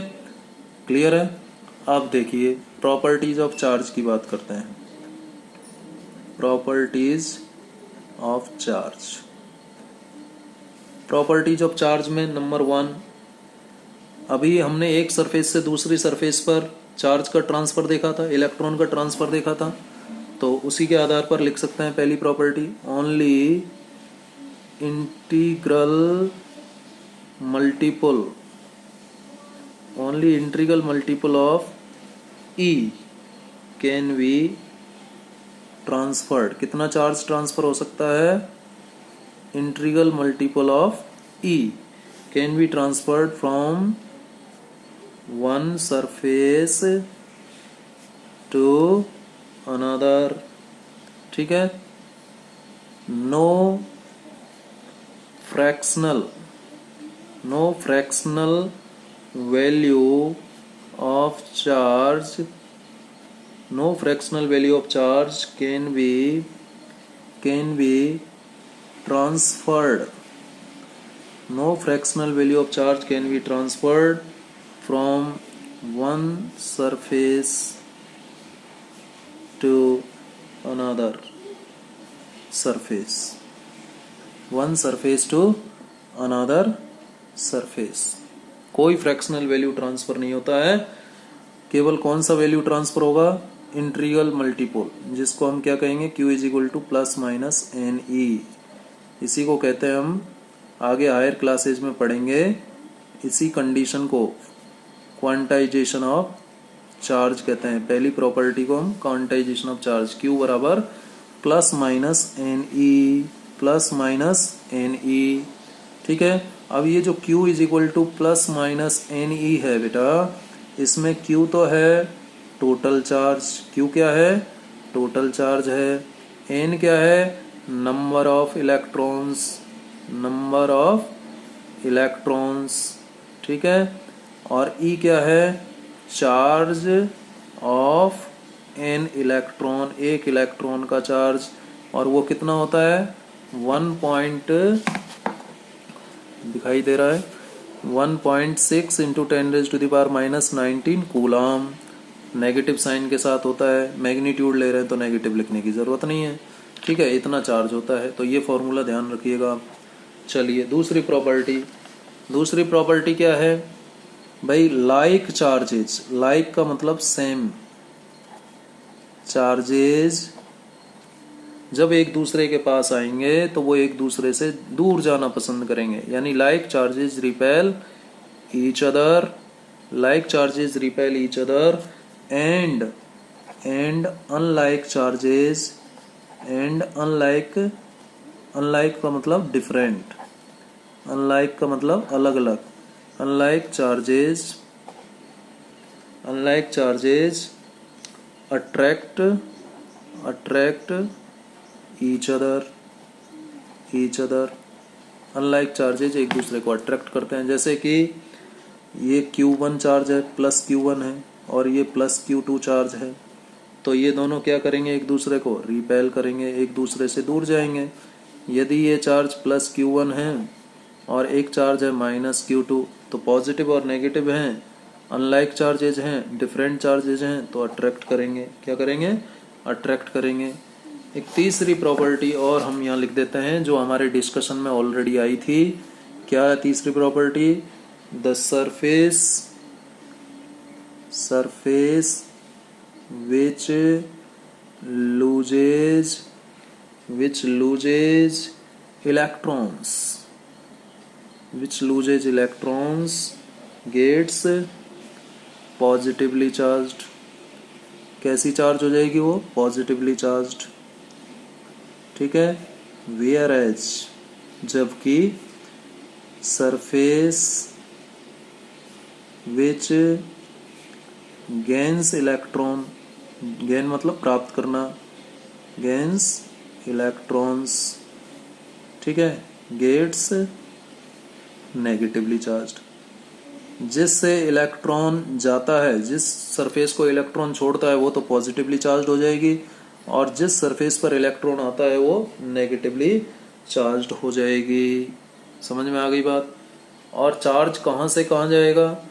क्लियर है। अब देखिए प्रॉपर्टीज ऑफ चार्ज की बात करते हैं। Properties of charge. Properties of charge में नंबर 1, अभी हमने एक सरफेस से दूसरी सरफेस पर चार्ज का ट्रांसफर देखा था, इलेक्ट्रॉन का ट्रांसफर देखा था। तो उसी के आधार पर लिख सकते हैं पहली property, only integral multiple of E can be transferred. कितना चार्ज ट्रांसफर हो सकता है? Integral multiple of E can be transferred from one surface to another, ठीक है। No fractional value of charge can be transferred. No fractional value of charge can be transferred from one surface to another surface. One surface to another surface. कोई फ्रैक्शनल वैल्यू ट्रांसफर नहीं होता है। केवल कौन सा वैल्यू ट्रांसफर होगा? इंटीग्रल मल्टीपल, जिसको हम क्या कहेंगे? Q is equal two plus minus NE। इसी को कहते हैं हम, आगे हायर क्लासेज में पढ़ेंगे इसी कंडीशन को, क्वांटाइजेशन ऑफ चार्ज कहते हैं। पहली प्रॉपर्टी को हम क्वांटाइजेशन ऑफ चार्ज, Q बराबर प्लस माइनस NE, ठीक है। अब ये जो Q is equal two plus minus NE है बेटा, इसमें Q तो है टोटल चार्ज, Q क्या है, टोटल चार्ज है। N क्या है, number of electrons, number of electrons, ठीक है। और E क्या है, चार्ज ऑफ N इलेक्ट्रॉन, एक इलेक्ट्रॉन का चार्ज, और वो कितना होता है, 1 पॉइंट दिखाई दे रहा है 1.6 इंटू 10⁻⁻19 कूलाम। नेगेटिव साइन के साथ होता है, मैग्नीट्यूड ले रहे हैं तो नेगेटिव लिखने की ज़रूरत नहीं है, ठीक है। इतना चार्ज होता है, तो ये फॉर्मूला ध्यान रखिएगा। चलिए दूसरी प्रॉपर्टी क्या है भाई, लाइक चार्जेज, लाइक का मतलब सेम, चार्जेज जब एक दूसरे के पास आएंगे तो वो एक दूसरे से दूर जाना पसंद करेंगे, यानी like charges repel each other, like charges repel each other, and unlike charges, and unlike का मतलब डिफरेंट, अनलाइक का मतलब अलग अलग, unlike charges attract each other, unlike charges एक दूसरे को अट्रैक्ट करते हैं। जैसे कि ये Q1 चार्ज है, प्लस Q1 है, और ये प्लस Q2 चार्ज है, तो ये दोनों क्या करेंगे, एक दूसरे को रिपेल करेंगे, एक दूसरे से दूर जाएंगे। यदि ये चार्ज प्लस Q1 है और एक चार्ज है माइनस Q2, तो पॉजिटिव और नेगेटिव हैं, अनलाइक चार्जेज हैं, डिफरेंट चार्जेज हैं, तो अट्रैक्ट करेंगे, क्या करेंगे, अट्रैक्ट करेंगे। एक तीसरी प्रॉपर्टी और हम यहाँ लिख देते हैं जो हमारे डिस्कशन में ऑलरेडी आई थी। क्या है तीसरी property, the surface which loses electrons gets positively charged। कैसी चार्ज हो जाएगी वो, पॉजिटिवली चार्ज्ड, ठीक है। वेयर एज, जबकि surface which gains electron, gain मतलब प्राप्त करना, गेन्स इलेक्ट्रॉन्स, ठीक है, गेट्स नेगेटिवली चार्ज्ड। जिससे इलेक्ट्रॉन जाता है, जिस सरफेस को इलेक्ट्रॉन छोड़ता है वो तो पॉजिटिवली चार्ज्ड हो जाएगी, और जिस सरफेस पर इलेक्ट्रॉन आता है वो नेगेटिवली चार्ज्ड हो जाएगी। समझ में आ गई बात। और चार्ज कहाँ से कहाँ जाएगा,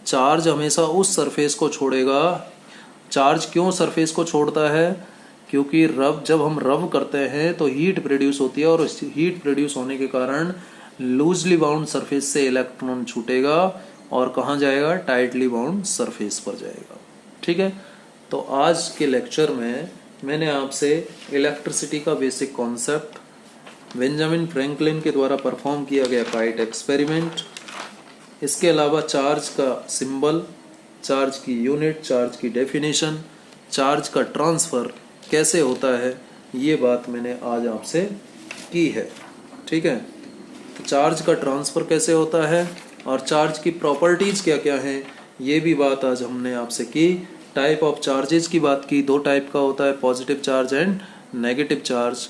चार्ज हमेशा उस सरफेस को छोड़ेगा। चार्ज क्यों सरफेस को छोड़ता है, क्योंकि जब हम रब करते हैं तो हीट प्रोड्यूस होती है, और उस हीट प्रोड्यूस होने के कारण लूजली बाउंड सरफेस से इलेक्ट्रॉन छूटेगा और कहाँ जाएगा, टाइटली बाउंड सरफेस पर जाएगा, ठीक है। तो आज के लेक्चर में मैंने आपसे इलेक्ट्रिसिटी का बेसिक कॉन्सेप्ट, बेंजामिन फ्रैंकलिन के द्वारा परफॉर्म किया गया काइट एक्सपेरिमेंट, इसके अलावा चार्ज का सिंबल, चार्ज की यूनिट, चार्ज की डेफिनेशन, चार्ज का ट्रांसफ़र कैसे होता है, ये बात मैंने आज आपसे की है, ठीक है। तो चार्ज का ट्रांसफ़र कैसे होता है और चार्ज की प्रॉपर्टीज़ क्या क्या हैं, ये भी बात आज हमने आपसे की। टाइप ऑफ चार्जेस की बात की, 2 टाइप का होता है, positive charge and negative charge,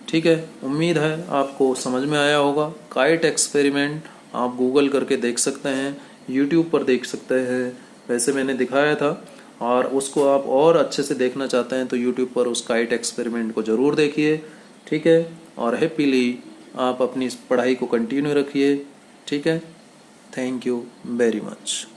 ठीक है। उम्मीद है आपको समझ में आया होगा। काइट एक्सपेरिमेंट आप गूगल करके देख सकते हैं, यूट्यूब पर देख सकते हैं, वैसे मैंने दिखाया था, और उसको आप और अच्छे से देखना चाहते हैं तो यूट्यूब पर उस काइट एक्सपेरिमेंट को ज़रूर देखिए, ठीक है। और हैप्पीली आप अपनी पढ़ाई को कंटिन्यू रखिए, ठीक है। Thank you very much.